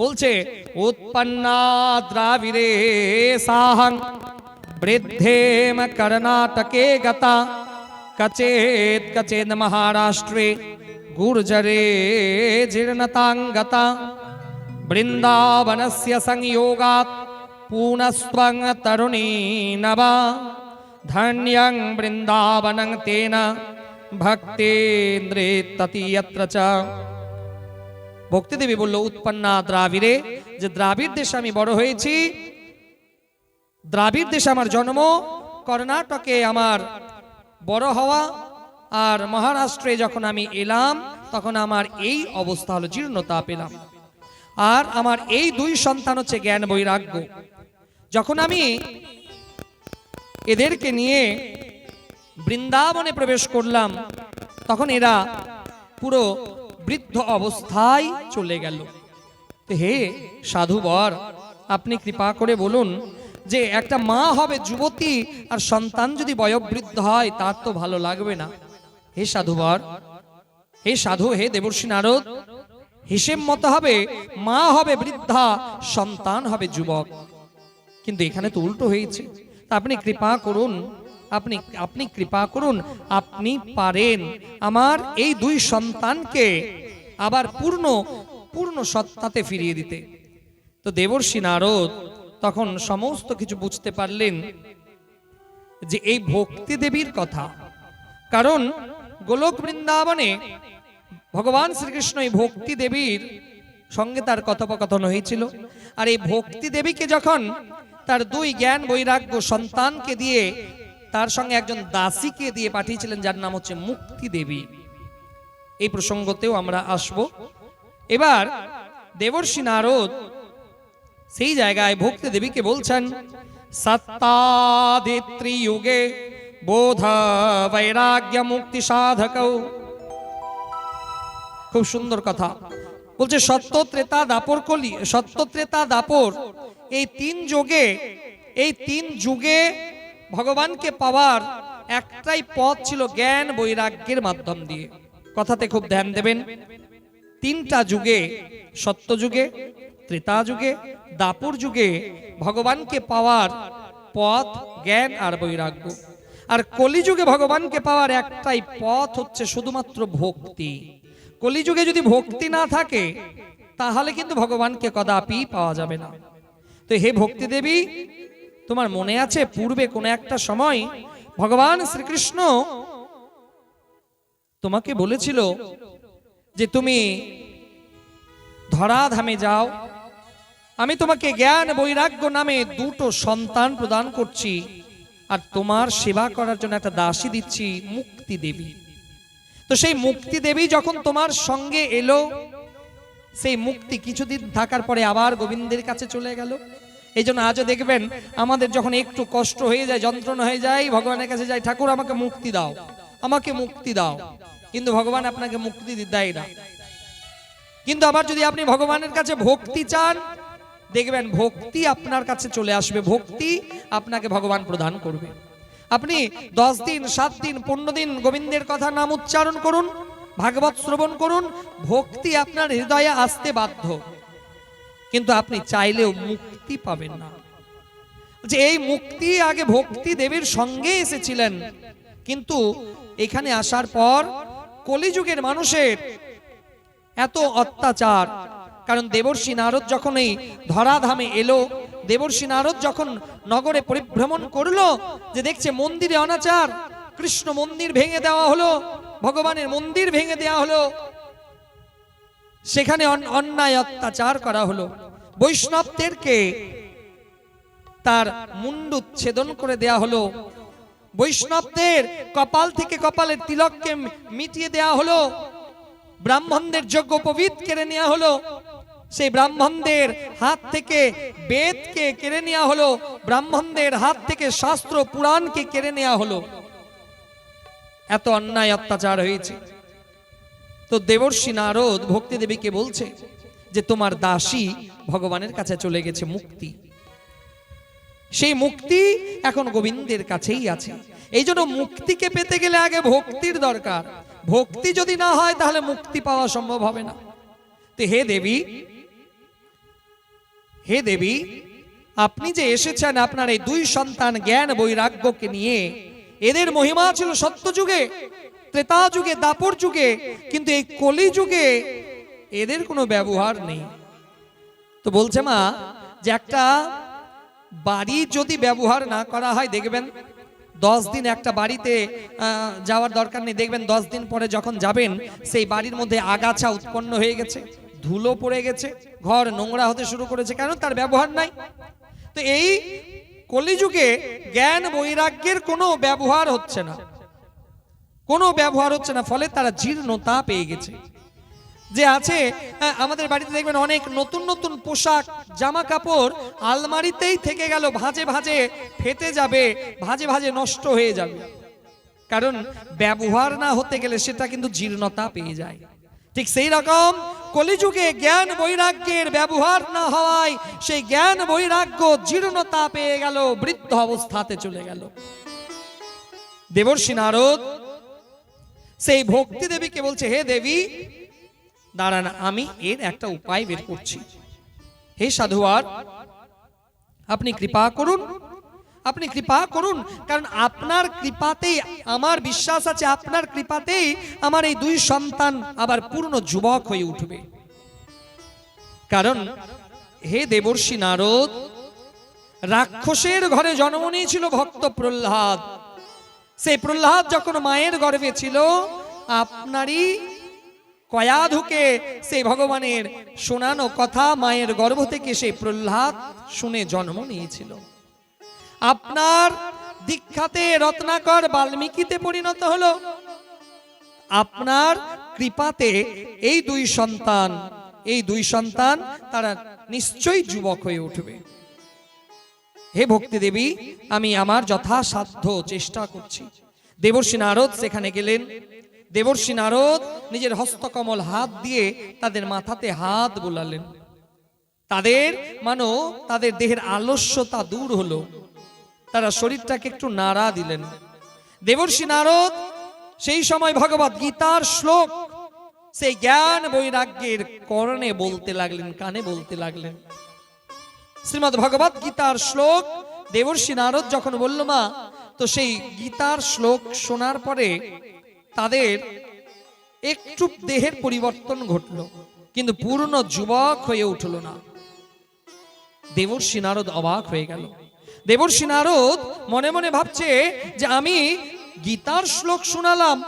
বলছে, উৎপন্না দ্রাবিড়ে সাহং বৃদ্ধেম কর্ণাটকে গতা কচেদ কচেদ মহারাষ্ট্রে গুর্জরে জীর্ণতাঙ্গতা বৃন্দাবনস্য সংয়োগাৎ পুনস্ত্বং তরুণী নবা ধন্যং বৃন্দাবনং তেন ভক্তেন্দ্রে ততিয়ত্র চ। ভক্তি দেবী বলল, উৎপন্না দ্রাবিড়ে, যে দ্রাবিড় দেশে আমি বড় হয়েছি, দ্রাবিড় দেশে আমার জন্ম, কর্ণাটকে আমার বড় হওয়া, আর মহারাষ্ট্রে যখন আমি এলাম তখন আমার এই অবস্থা হলো, জীর্ণতা পেলাম। আর আমার এই দুই সন্তান হচ্ছে জ্ঞান বৈরাগ্য। যখন আমি এদেরকে নিয়ে বৃন্দাবনে প্রবেশ করলাম তখন এরা পুরো বৃদ্ধ অবস্থায় চলে গেল। হে সাধুবর আপনি কৃপা করে বলুন, যে একটা মা হবে যুবতী আর সন্তান যদি বয়োবৃদ্ধ হয় তার তো ভালো লাগবে না। হে সাধুবর, হে সাধু, হে দেবর্ষি নারদ, হিসেব মতো হবে মা হবে বৃদ্ধা, সন্তান হবে যুবক, কিন্তু এখানে তো উল্টো হয়েছে। তা আপনি কৃপা করুন, আপনি কৃপা করুন, আপনি পারেন আমার এই দুই সন্তানকে আবার পূর্ণ সত্তাতে ফিরিয়ে দিতে। তো দেবর্ষি নারদ তখন সমস্ত কিছু বুঝতে পারলেন যে এই ভক্তি দেবীর কথা, কারণ গোলক বৃন্দাবনে ভগবান শ্রীকৃষ্ণ এই ভক্তি দেবীর সঙ্গে তার কথোপকথন হয়েছিল। আর এই ভক্তি দেবীকে যখন তার দুই জ্ঞান বৈরাগ্য সন্তানকে দিয়ে তার সঙ্গে একজন দাসীকে দিয়ে পাঠিয়েছিলেন যার নাম হচ্ছে মুক্তি দেবী, এই প্রসঙ্গতেও আমরা আসব। এবার দেবর্ষি নারদ সেই জায়গায় ভক্তি দেবীকে বলছেন, সত্তাদিত্রি যুগে বোধ বৈরাগ্য মুক্তি সাধকৌ। খুব সুন্দর কথা বলছে, সত্য ত্রেতা দাপর কলি, সত্য ত্রেতা দাপর এই তিন যুগে ভগবানকে পাওয়ার একটাই পথ ছিল, জ্ঞান বৈরাগ্যের মাধ্যম দিয়ে। কথাতে খুব ধ্যান দেবেন, তিনটা যুগে, সত্য যুগে, ত্রেতা যুগে, দাপর যুগে ভগবানকে পাওয়ার পথ জ্ঞান আর বৈরাগ্য। আর কলিযুগে ভগবানকে পাওয়ার একটাই পথ হচ্ছে শুধুমাত্র ভক্তি। কলিযুগে যদি ভক্তি না থাকে তাহলে কিন্তু ভগবানকে কদাপি পাওয়া যাবে না। তো হে ভক্তি দেবী, তোমার মনে আছে পূর্বে কোন একটা সময় ভগবান শ্রীকৃষ্ণ তোমাকে বলেছিল যে তুমি ধরাধামে যাও, আমি তোমাকে জ্ঞান বৈরাগ্য নামে দুটো সন্তান প্রদান করছি, আর তোমার সেবা করার জন্য একটা দাসী দিচ্ছি, মুক্তি দেবী। তো সেই মুক্তি দেবী যখন তোমার সঙ্গে এলো, সেই মুক্তি কিছুদিন থাকার পরে আবার গোবিন্দের কাছে চলে গেল। এই জন্য আজও দেখবেন আমাদের যখন একটু কষ্ট হয়ে যায়, যন্ত্রণা হয়ে যায়, ভগবানের কাছে যাই, ঠাকুর আমাকে মুক্তি দাও, আমাকে মুক্তি দাও। কিন্তু ভগবান আপনাকে মুক্তি দেয় না। কিন্তু আবার যদি আপনি ভগবানের কাছে ভক্তি চান, দেখবেন ভক্তি আপনার কাছে চলে আসবে, ভক্তি আপনাকে ভগবান প্রদান করবে। আপনি 10 দিন 7 দিন 15 দিন গোবিন্দের কথা নাম উচ্চারণ করুন, ভাগবত শ্রবণ করুন, ভক্তি আপনার হৃদয়ে আসতে বাধ্য। কিন্তু আপনি চাইলেও মুক্তি পাবেন না। যে এই মুক্তি আগে ভক্তি দেবীর সঙ্গে এসেছিলেন, কিন্তু এখানে আসার পর কলিযুগের মানুষের এত অত্যাচার। কারণ দেবর্ষি নারদ যখন এই ধরাধামে এলো, দেবর্ষি নারদ যখন নগরে পরিভ্রমণ করলো, যে দেখছে মন্দিরে অনাচার, কৃষ্ণ মন্দির ভেঙে দেওয়া হলো, ভগবানের মন্দির ভেঙে দেওয়া হলো, সেখানে অন্যায় অত্যাচার করা হলো, বৈষ্ণবদেরকে তার মুন্ডুচ্ছেদন করে দেয়া হলো, বৈষ্ণবদের কপাল থেকে কপালের তিলককে মিটিয়ে দেয়া হলো, ব্রাহ্মণদের যজ্ঞোপবীত কেড়ে নেওয়া হলো, সেই ব্রাহ্মণদের হাত থেকে বেদকে কেড়ে নেওয়া হলো, ব্রাহ্মণদের হাত থেকে শাস্ত্র পুরাণকে কেড়ে নেওয়া হলো। এত অন্যায় অত্যাচার হয়েছে। তো দেবর্ষি নারদ ভক্তি দেবীকে বলছে যে তোমার দাসী ভগবানের কাছে চলে গেছে মুক্তি, সেই মুক্তি এখন গোবিন্দের কাছেই আছে। এই জন্য মুক্তিকে পেতে গেলে আগে ভক্তির দরকার। ভক্তি যদি না হয় তাহলে মুক্তি পাওয়া সম্ভব হবে না। তো হে দেবী, আপনি যে এসেছেন আপনার এই 2 সন্তান জ্ঞান বৈরাগ্যকে নিয়ে, এদের মহিমা ছিল সত্য যুগে, ত্রেতা যুগে, দাপর যুগে, কিন্তু এই কলি যুগে এদের কোনো ব্যবহার নেই। তো বলছে মা যে একটা বাড়ি যদি ব্যবহার না করা হয়, দেখবেন 10 দিন একটা বাড়িতে যাওয়ার দরকার নেই, দেখবেন 10 দিন পরে যখন যাবেন সেই বাড়ির মধ্যে আগাছা উৎপন্ন হয়ে গেছে, ধুলো পড়ে গেছে, ঘর নোংরা হতে শুরু করেছে, কারণ তার ব্যবহার নাই। তো এই কলিযুগে জ্ঞান বৈরাগ্যের কোনো ব্যবহার হচ্ছে না, কোনো ব্যবহার হচ্ছে না, ফলে তারা জীর্ণতা পেয়ে গেছে। যে আছে আমাদের বাড়িতে দেখবেন অনেক নতুন নতুন পোশাক জামা কাপড় আলমারিতেই থেকে গেল, ভাঁজে ভাঁজে ফেটে যাবে, ভাঁজে ভাঁজে নষ্ট হয়ে যাবে, কারণ ব্যবহার না হতে গেলে সেটা কিন্তু জীর্ণতা পেয়ে যায়। ঠিক সেই রকম কলিযুগে জ্ঞান বৈরাগ্যের ব্যবহার না হওয়ায় সেই জ্ঞান বৈরাগ্য জীর্ণতা পেয়ে গেল, বৃদ্ধ অবস্থাতে চলে গেল। দেবর্ষি নারদ সেই ভক্তি দেবীকে বলছে, হে দেবী দাঁড়ান, আমি এর একটা উপায় বের করছি। হে সাধুয়ার, আপনি কৃপা করুন, আপনি কৃপা করুন, কারণ আপনার কৃপাতেই আমার বিশ্বাস আছে, আপনার কৃপাতেই আমার এই 2 সন্তান আবার পূর্ণ যুবক হয়ে উঠবে। কারণ হে দেবর্ষি নারদ, রাক্ষসের ঘরে জন্ম নিয়েছিল ভক্ত প্রহ্লাদ। সেই প্রহ্লাদ যখন মায়ের গর্ভে ছিল, আপনারই কয়াধুকে সেই ভগবানের শোনানো কথা মায়ের গর্ভ থেকে সেই প্রহ্লাদ শুনে জন্ম নিয়েছিল। আপনার দীক্ষাতে রত্নাকর বাল্মীকিতে পরিণত হলো, আপনার কৃপাতে এই 2 সন্তান তারা নিশ্চয়ই যুবক হয়ে উঠবে। হে ভক্তি দেবী, আমি আমার যথাসাধ্য চেষ্টা করছি। দেবর্ষি নারদ সেখানে গেলেন। দেবর্ষি নারদ নিজের হস্তকমল হাত দিয়ে তাদের মাথাতে হাত বোলালেন, তাদের দেহের আলস্যতা দূর হলো, তারা শরীরটাকে একটু নাড়া দিলেন। দেবর্ষি নারদ সেই সময় ভগবত গীতার শ্লোক সেই জ্ঞান বৈরাগ্যের কর্ণে বলতে লাগলেন, কানে বলতে লাগলেন। শ্রীমদ্ ভগবত গীতার শ্লোক দেবর্ষি নারদ যখন বলল মা, তো সেই গীতার শ্লোক শোনার পরে তাদের একটু দেহের পরিবর্তন ঘটলো, কিন্তু পূর্ণ যুবক হয়ে উঠল না। দেবর্ষি নারদ অবাক হয়ে গেল। দেবর্ষি নারদ মনে মনে ভাবছে যে আমি গীতার শ্লোক শোনালাম,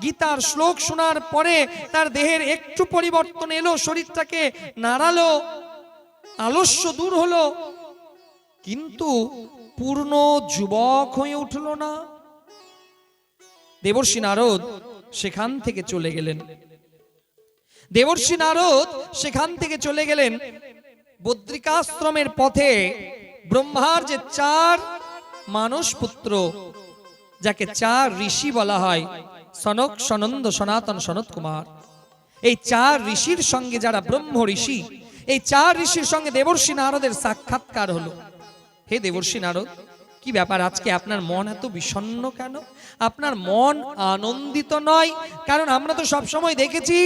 গীতার শ্লোক শোনার পরে তার দেহের একটু পরিবর্তন এলো, শরীরটাকে নাড়ালো, আলস্য দূর হলো, কিন্তু পূর্ণ যুবক হয়ে উঠল না। দেবর্ষি নারদ সেখান থেকে চলে গেলেন। দেবর্ষি নারদ সেখান থেকে চলে গেলেন বদ্রিকাশ্রমের পথে ব্রহ্মার যে 4 মানস পুত্র, যাকে 4 ঋষি বলা হয়, সনক, সনন্দ, সনাতন, সনত কুমার, এই 4 ঋষির সঙ্গে যারা ব্রহ্ম ঋষি, এই 4 ঋষির সঙ্গে দেবর্ষি নারদের সাক্ষাৎকার হলো। হে দেবর্ষি নারদ, কি ব্যাপার আজকে আপনার মন এত বিষণ্ণ কেন? আপনার মন আনন্দিত নয়? কারণ আমরা তো সব সময় দেখেছি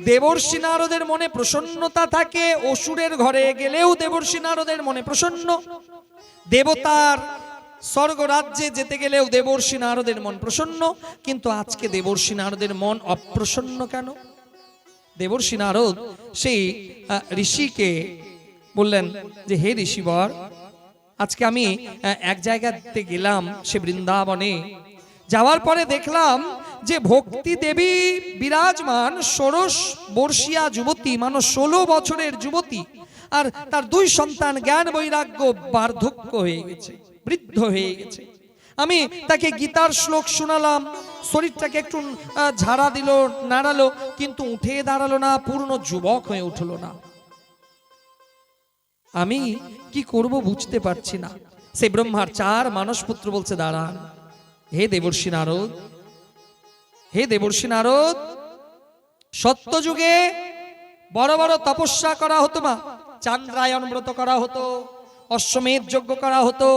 দেবর্ষি নারদের মনে প্রসন্নতা থাকে, অসুরের ঘরে গেলেও দেবর্ষি নারদের মনে প্রসন্ন, দেবতার স্বর্গ রাজ্যে যেতে গেলেও দেবর্ষি নারদের মন প্রসন্ন। কিন্তু আজকে দেবর্ষি নারদের মন অপ্রসন্ন কেন? দেবর্ষি নারদ সেই ঋষিকে বললেন যে হে ঋষিবর, আজকে আমি এক জায়গাতে গেলাম, সে বৃন্দাবনে। যাওয়ার পরে দেখলাম যে ভক্তি দেবী বিরাজমান, ষোড়শ বর্ষীয়া যুবতী, মানে 16 বছরের যুবতী, আর তার 2 সন্তান জ্ঞান বৈরাগ্য বার্ধক্য হয়ে গেছে, বৃদ্ধ হয়ে গেছে। আমি তাকে গীতার শ্লোক শোনালাম, শরীরটাকে একটু ঝাড়া দিল, নাড়ালো, কিন্তু উঠে দাঁড়ালো না, পূর্ণ যুবক হয়ে উঠলো না। আমি কি করব বুঝতে পারছি না। সেই ব্রহ্মার 4 মানস পুত্র বলছে, দাঁড়ান হে দেবর্ষি নারদ, হে দেবর্ষি নারদ, সত্য যুগে বড় বড় তপস্যা করা হতো, মা চান্দ্রায়ণ ব্রত করা হতো, অশ্বমেধ যজ্ঞ করা হতো,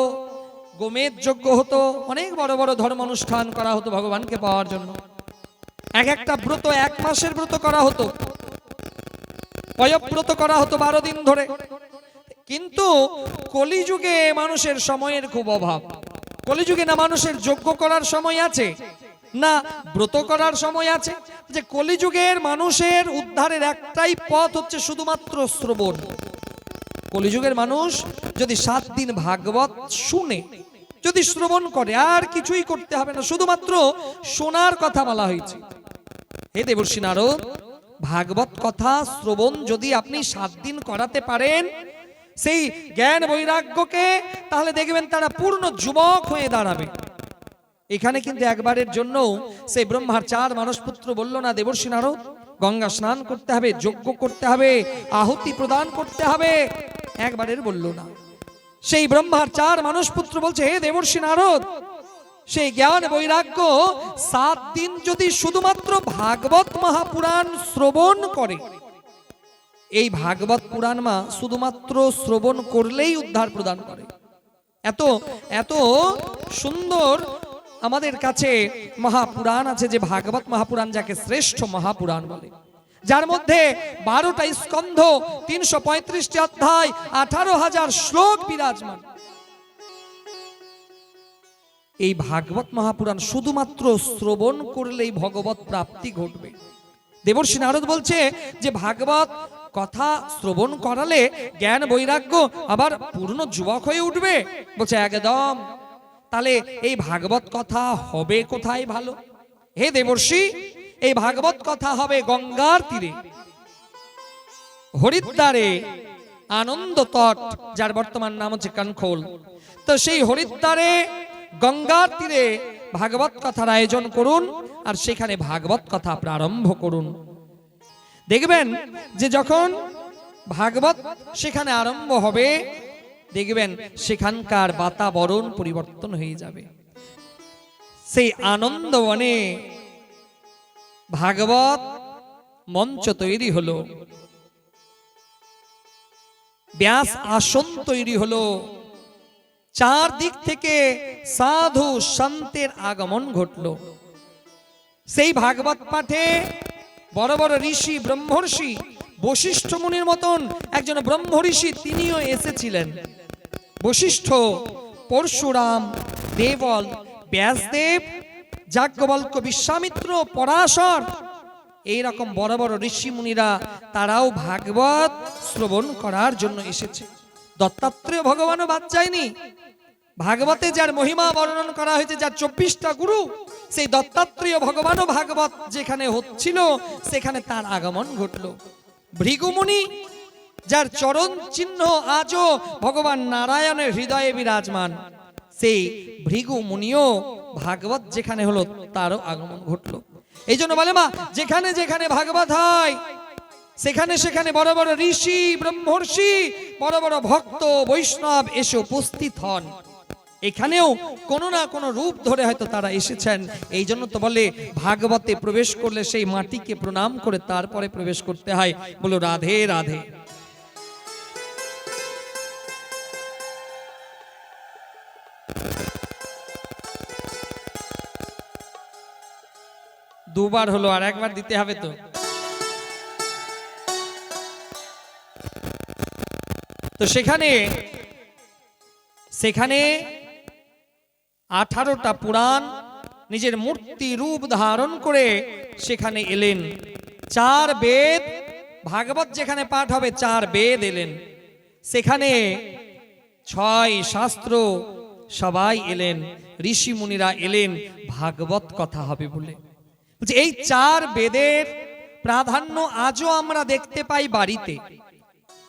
গোমেধ যজ্ঞ হতো, অনেক বড় বড় ধর্ম অনুষ্ঠান করা হতো ভগবানকে পাওয়ার জন্য। এক একটা ব্রত 1 মাসের ব্রত করা হতো, পয়ব্রত করা হতো 12 দিন ধরে। কিন্তু কলিযুগে মানুষের সময়ের খুব অভাব। কলিযুগে না মানুষের যজ্ঞ করার সময় আছে, না ব্রত করার সময় আছে। যে কলিযুগের মানুষের উদ্ধারের একটাই পথ হচ্ছে শুধুমাত্র শ্রবণ। কলিযুগের মানুষ যদি 7 দিন ভাগবত শুনে, যদি শ্রবণ করে, আর কিছুই করতে হবে না, শুধুমাত্র শোনার কথা বলা হয়েছে। হে দেবর্ষি নারদ, ভাগবত কথা শ্রবণ যদি আপনি 7 দিন করাতে পারেন সেই জ্ঞান বৈরাগ্যকে, তাহলে দেখবেন তারা পূর্ণ যুবক হয়ে দাঁড়াবে। এখানে কিন্তু একবারের জন্য সেই ব্রহ্মার 4 মানস পুত্র বলল না, দেবর্ষি নারদ গঙ্গা স্নান করতে হবে, যজ্ঞ করতে হবে, আহুতি প্রদান করতে হবে, একবারের বলল না। সেই ব্রহ্মার 4 মানস পুত্র বলছে, হে দেবর্ষি নারদ, সেই জ্ঞান বৈরাগ্য 7 দিন যদি শুধুমাত্র ভাগবত মহাপুরাণ শ্রবণ করে, এই ভাগবত পুরাণ মা শুধুমাত্র শ্রবণ করলেই উদ্ধার প্রদান করে। এত এত সুন্দর আমাদের কাছে মহাপুরাণ আছে, যে ভাগবত মহাপুরাণ, যাকে শ্রেষ্ঠ মহাপুরাণ বলে, যার মধ্যে 12টা স্কন্ধ, 335টি অধ্যায়, 18,000 শ্লোক বিরাজমান। এই ভাগবত মহাপুরাণ শুধুমাত্র শ্রবণ করলেই ভগবত প্রাপ্তি ঘটবে। দেবর্ষি নারদ বলছে যে ভাগবত কথা শ্রবণ করালে জ্ঞান বৈরাগ্য আবার পূর্ণ যুবক হয়ে উঠবে। বলছে একদম। তাহলে এই ভাগবত কথা হবে কোথায় ভালো? হে দেবর্ষি, এই ভাগবত কথা হবে গঙ্গার তীরে, হরিদ্বারে, আনন্দ তট, যার বর্তমান নাম হচ্ছে কানখোল। তো সেই হরিদ্বারে গঙ্গার তীরে ভাগবত কথার আয়োজন করুন, আর সেখানে ভাগবত কথা প্রারম্ভ করুন। দেখবেন যে যখন ভাগবত সেখানে আরম্ভ হবে, দেখবেন সেখানকার বাতাবরণ পরিবর্তন হয়ে যাবে। সেই আনন্দবনে ভাগবত মঞ্চ তৈরি হলো, ব্যাস আসন তৈরি হলো, চারদিক থেকে সাধু সন্তের আগমন ঘটলো। সেই ভাগবত পাঠে বড় বড় ঋষি, ব্রহ্মর্ষি, বশিষ্ঠ মুনির মতন একজন ব্রহ্ম ঋষি তিনিও এসেছিলেন। বশিষ্ঠ, পরশুরাম, দেবল, ব্যাসদেব, যাজ্ঞবল্ক্য, বিশ্বামিত্র, পরাশর, এইরকম বড় বড় ঋষি মুনিরা তারাও ভাগবত শ্রবণ করার জন্য এসেছে। দত্তাত্রেয় ভগবানও বাদ যায়নি। ভাগবতে যার মহিমা বর্ণন করা হয়েছে, যার 24টা গুরু, সেই দত্তাত্রেয় ভগবানও ভাগবত যেখানে হচ্ছিল সেখানে তার আগমন ঘটল। ভৃগুমুনি, যার চরণ চিহ্ন আজও ভগবান নারায়ণের হৃদয়ে বিরাজমান, সেই ভৃগু মুনিও ভাগবত যেখানে হলো তারও আগমন ঘটল। এই জন্য বলে মা, যেখানে যেখানে ভাগবত হয় সেখানে সেখানে বড় বড় ঋষি ব্রহ্মর্ষি বড় বড় ভক্ত বৈষ্ণব এসে উপস্থিত হন। এখানেও কোনো না কোনো রূপ ধরে হয়তো তারা এসেছেন। এই জন্য তো বলে ভাগবতে প্রবেশ করলে সেই মাটিকে প্রণাম করে তারপরে প্রবেশ করতে হয়। বলো রাধে রাধে। দুবার হলো, আর একবার দিতে হবে তো। তো সেখানে 18টা পুরাণ নিজের মূর্তি রূপ ধারণ করে সেখানে এলেন। 4 বেদ, ভাগবত যেখানে পাঠ হবে 4 বেদ এলেন। সেখানে 6 শাস্ত্র সবাই এলেন, ঋষি মুনিরা এলেন, ভাগবত কথা হবে বলে। এই 4 বেদের প্রাধান্য আজও আমরা দেখতে পাই বাড়িতে।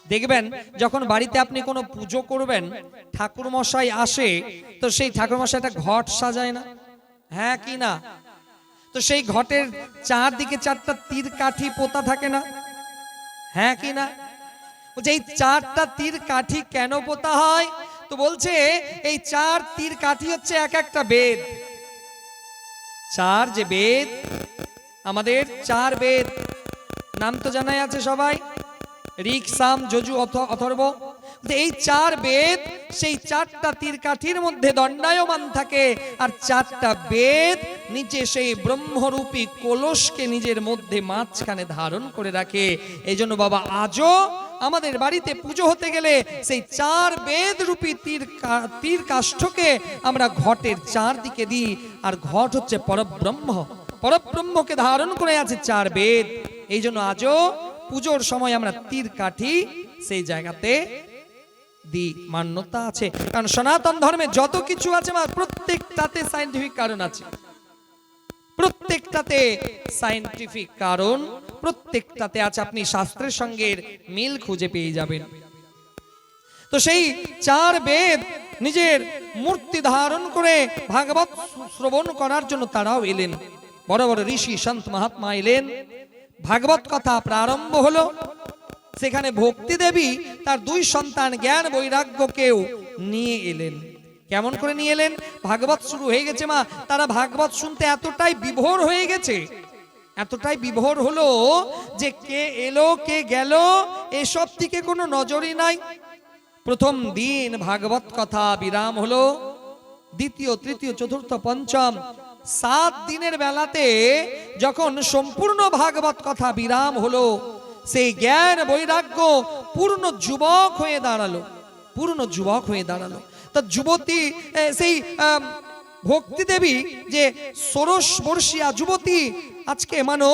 দেখবেন যখন বাড়িতে আপনি কোনো পুজো করবেন, ঠাকুর মশাই আসে, তো সেই ঠাকুর মশাই একটা ঘট সাজায় না? হ্যাঁ কি না? তো সেই ঘটের চারদিকে 4টা তীর কাঠি পোতা থাকে না? হ্যাঁ কি না? বলছে এই 4টা তীর কাঠি কেন পোতা হয়? তো বলছে এই 4 তীর কাঠি হচ্ছে এক একটা বেদ। 4 যে বেদ, আমাদের 4 বেদ নাম তো জানাই আছে সবাই, ঋক সাম যজু অথর্ব। এই 4 বেদ সেই 4টা তীর কাঠির মধ্যে দণ্ডায়মান থাকে, আর 4টা বেদ নিচে সেই ব্রহ্মরূপী কলসকে নিজের মধ্যে মাঝখানে ধারণ করে রাখে। এই জন্য বাবা আজও আমাদের বাড়িতে পুজো হতে গেলে সেই 4 বেদ রূপী তীর কাষ্ঠকে আমরা ঘটের 4 দিকে দিই। আর ঘট হচ্ছে পরব্রহ্ম, পরব্রহ্মকে ধারণ করে আছে 4 বেদ। এই জন্য আজও পুজোর সময় আমরা তীর কাঠি সেই জায়গাতে দিই, মান্যতা আছে। কারণ সনাতন ধর্মে যত কিছু আছে প্রত্যেকটাতে সায়েন্টিফিক কারণ আছে, প্রত্যেকটাতে সায়েন্টিফিক কারণ প্রত্যেকটাতে আছে। আপনি শাস্ত্রের সঙ্গে মিল খুঁজে পেয়ে যাবেন। তো সেই 4 বেদ নিজের মূর্তি ধারণ করে ভাগবত শ্রবণ করার জন্য তারাও এলেন। বড় বড় ঋষি সন্ত মহাত্মা এলেন। ভাগবত কথা প্রারম্ভ হলো। সেখানে ভক্তি দেবী তার 2 সন্তান জ্ঞান বৈরাগ্যকেও নিয়ে এলেন। কেমন করে নিয়ে এলেন? ভাগবত শুরু হয়ে গেছে মা, তারা ভাগবত শুনতে এতটাই বিভোর হয়ে গেছে, এতটাই বিভোর হলো যে কে এলো কে গেল এসব দিকে কোনো নজরই নাই। প্রথম দিন ভাগবত কথা বিরাম হলো, দ্বিতীয় তৃতীয় চতুর্থ পঞ্চম 7 দিনের বেলাতে যখন সম্পূর্ণ ভাগবত কথা বিরাম হলো, সেই জ্ঞান বৈরাগ্য পূর্ণ যুবক হয়ে দাঁড়ালো, পূর্ণ যুবক হয়ে দাঁড়ালো। তা যুবতী সেই ভক্তি দেবী যে 16 বর্ষীয়া যুবতী আজকে মানো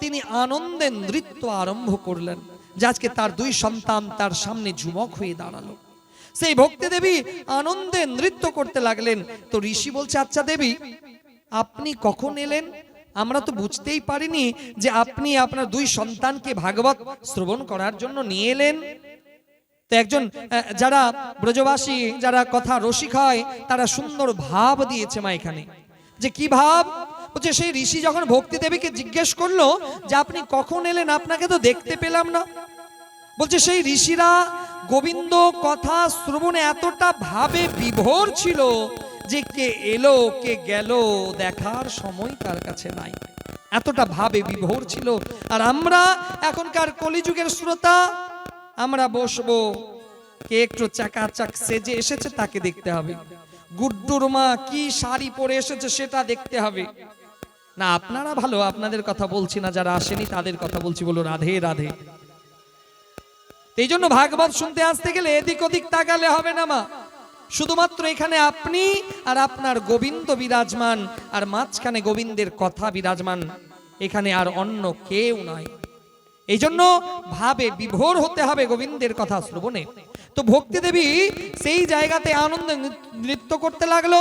তিনি আনন্দে নৃত্য আরম্ভ করলেন, যে আজকে তার 2 সন্তান তার সামনে যুবক হয়ে দাঁড়ালো। সেই ভক্তি দেবী আনন্দে নৃত্য করতে লাগলেন। তো ঋষি বলছে, আচ্ছা দেবী আপনি কখন এলেন? আমরা তো বুঝতেই পারিনি যে আপনি আপনার 2 সন্তানকে ভাগবত শ্রবণ করার জন্য নিয়ে এলেন। তো একজন যারা ব্রজবাসী যারা কথা রসিক হয় তারা সুন্দর ভাব দিয়েছে মা এখানে। যে কি ভাব? বলছে সেই ঋষি যখন ভক্তি দেবীকে জিজ্ঞেস করলো যে আপনি কখন এলেন, আপনাকে তো দেখতে পেলাম না। বলছে সেই ঋষিরা গোবিন্দ কথা শ্রবণে এতটা ভাবে বিভোর ছিল যে কে এলো কে গেল দেখার সময় তার কাছে নাই, এতটা ভাবে বিভোর ছিল। আর আমরা এখনকার কলিযুগের শ্রোতা, আমরা বসবো, কে একটু চাকাচাক সেজে এসেছে তাকে দেখতে হবে, গুড্ডুর মা কি শাড়ি পরে এসেছে সেটা দেখতে হবে না। আপনারা ভালো, আপনাদের কথা বলছি না, যারা আসেনি তাদের কথা বলছি। বলো রাধে রাধে। এই জন্য ভাগবত শুনতে আসতে গেলে এদিক ওদিক তাকালে হবে না মা, শুধুমাত্র এখানে আপনি আর আপনার গোবিন্দ বিরাজমান, আর মাঝখানে গোবিন্দের কথা বিরাজমান, এখানে আর অন্য কেউ নাই। এই জন্য ভাবে বিভোর হতে হবে গোবিন্দের কথা শ্রবণে। তো ভক্তি দেবী সেই জায়গাতে আনন্দে নৃত্য করতে লাগলো।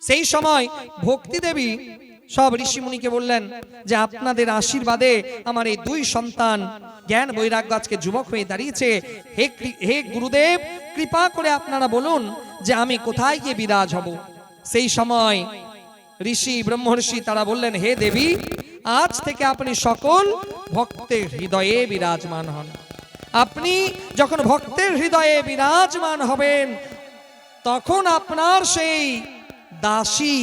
সেই সময় ভক্তি দেবী সব ঋষিমুনিকে বললেন যে আপনাদের আশীর্বাদে আমার এই 2 সন্তান জ্ঞান বৈরাগ্য আজকে যুবক হয়ে দাঁড়িয়েছে। হে গুরুদেব, কৃপা করে আপনারা বলুন যে আমি কোথায় গিয়ে বিরাজ হব। সেই সময় ঋষি ব্রহ্মর্ষি তারা বললেন, হে দেবী, আজ থেকে আপনি সকল ভক্তের হৃদয়ে বিরাজমান হন। আপনি যখন ভক্তের হৃদয়ে বিরাজমান হবেন, তখন আপনার সেই দাসী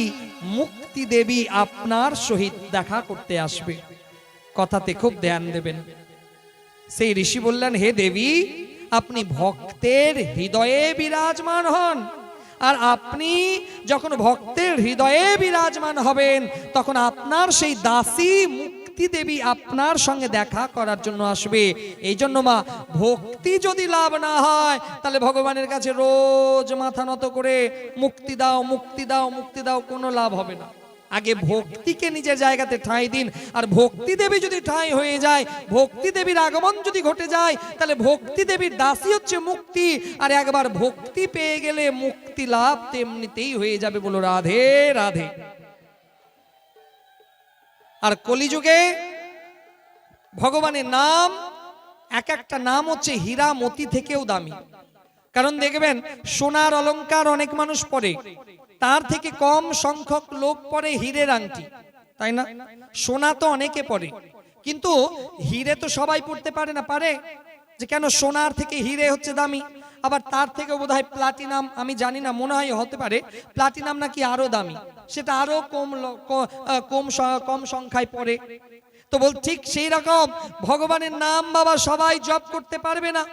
মুক্তি দেবী আপনার সহিত দেখা করতে আসবে। কথাতে খুব ধ্যান দেবেন। সেই ঋষি বললেন, হে দেবী, আপনি ভক্তের হৃদয়ে বিরাজমান হন। আর আপনি যখন ভক্তের হৃদয়ে বিরাজমান হবেন, তখন আপনার সেই দাসী মুক্তি দেবী আপনার সঙ্গে দেখা করার জন্য আসবে। এই জন্য মা, ভক্তি যদি লাভ না হয়, তাহলে ভগবানের কাছে রোজ মাথা নত করে মুক্তি দাও, মুক্তি দাও, মুক্তি দাও, কোনো লাভ হবে না। আগে ভক্তিকে নিজের জায়গাতে ঠাঁই দিন। আর ভক্তি দেবী যদি ঠাঁই হয়ে যায়, ভক্তি দেবীর আগমন যদি ঘটে যায়, তাহলে ভক্তি দেবীর দাসী হচ্ছে মুক্তি। আর একবার ভক্তি পেয়ে গেলে মুক্তি লাভ তেমনিতেই হয়ে যাবে। বলো রাধে রাধে। আর কলিযুগে ভগবানের নাম, এক একটা নাম হচ্ছে হীরা মতি থেকেও দামি। কারণ দেখবেন, সোনার অলংকার অনেক মানুষ পরে, তার থেকে কম সংখ্যক লোক পরে হীরের আংটি, তাই না? সোনা তো অনেকে পরে, কিন্তু হীরে তো সবাই পড়তে পারে না। পারে যে কেন সোনার থেকে হীরে হচ্ছে দামি। আবার তার থেকে বোধহয় প্লাটিনাম, আমি জানি না, মনে হয় হতে পারে প্লাটিনাম নাকি আরো দামি, সেটা আরো কম সংখ্যায় পড়ে। তো বল, ঠিক সেই রকম ভগবানের নাম বাবা সবাই জপ করতে পারবে না,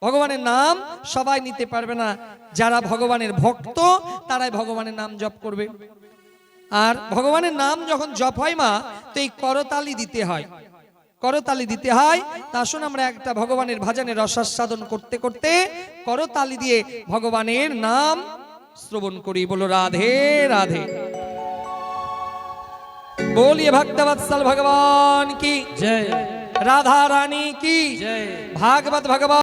ভগবানের নাম সবাই নিতে পারবে না। যারা ভগবানের ভক্ত, তারাই ভগবানের নাম জপ করবে। আর ভগবানের নাম যখন জপ হয় মা, তো এই করতালি দিতে হয়, করতালি দিতে হয়। তা আসুন আমরা একটা ভগবানের ভজনের রসাস্বাদন করতে করতে করতালি দিয়ে ভগবানের নাম শ্রবণ করি। বলো রাধে রাধে। बोलिए भक्तवत्सल भगवान की जय, राधा रानी की जय। भागवत भगवान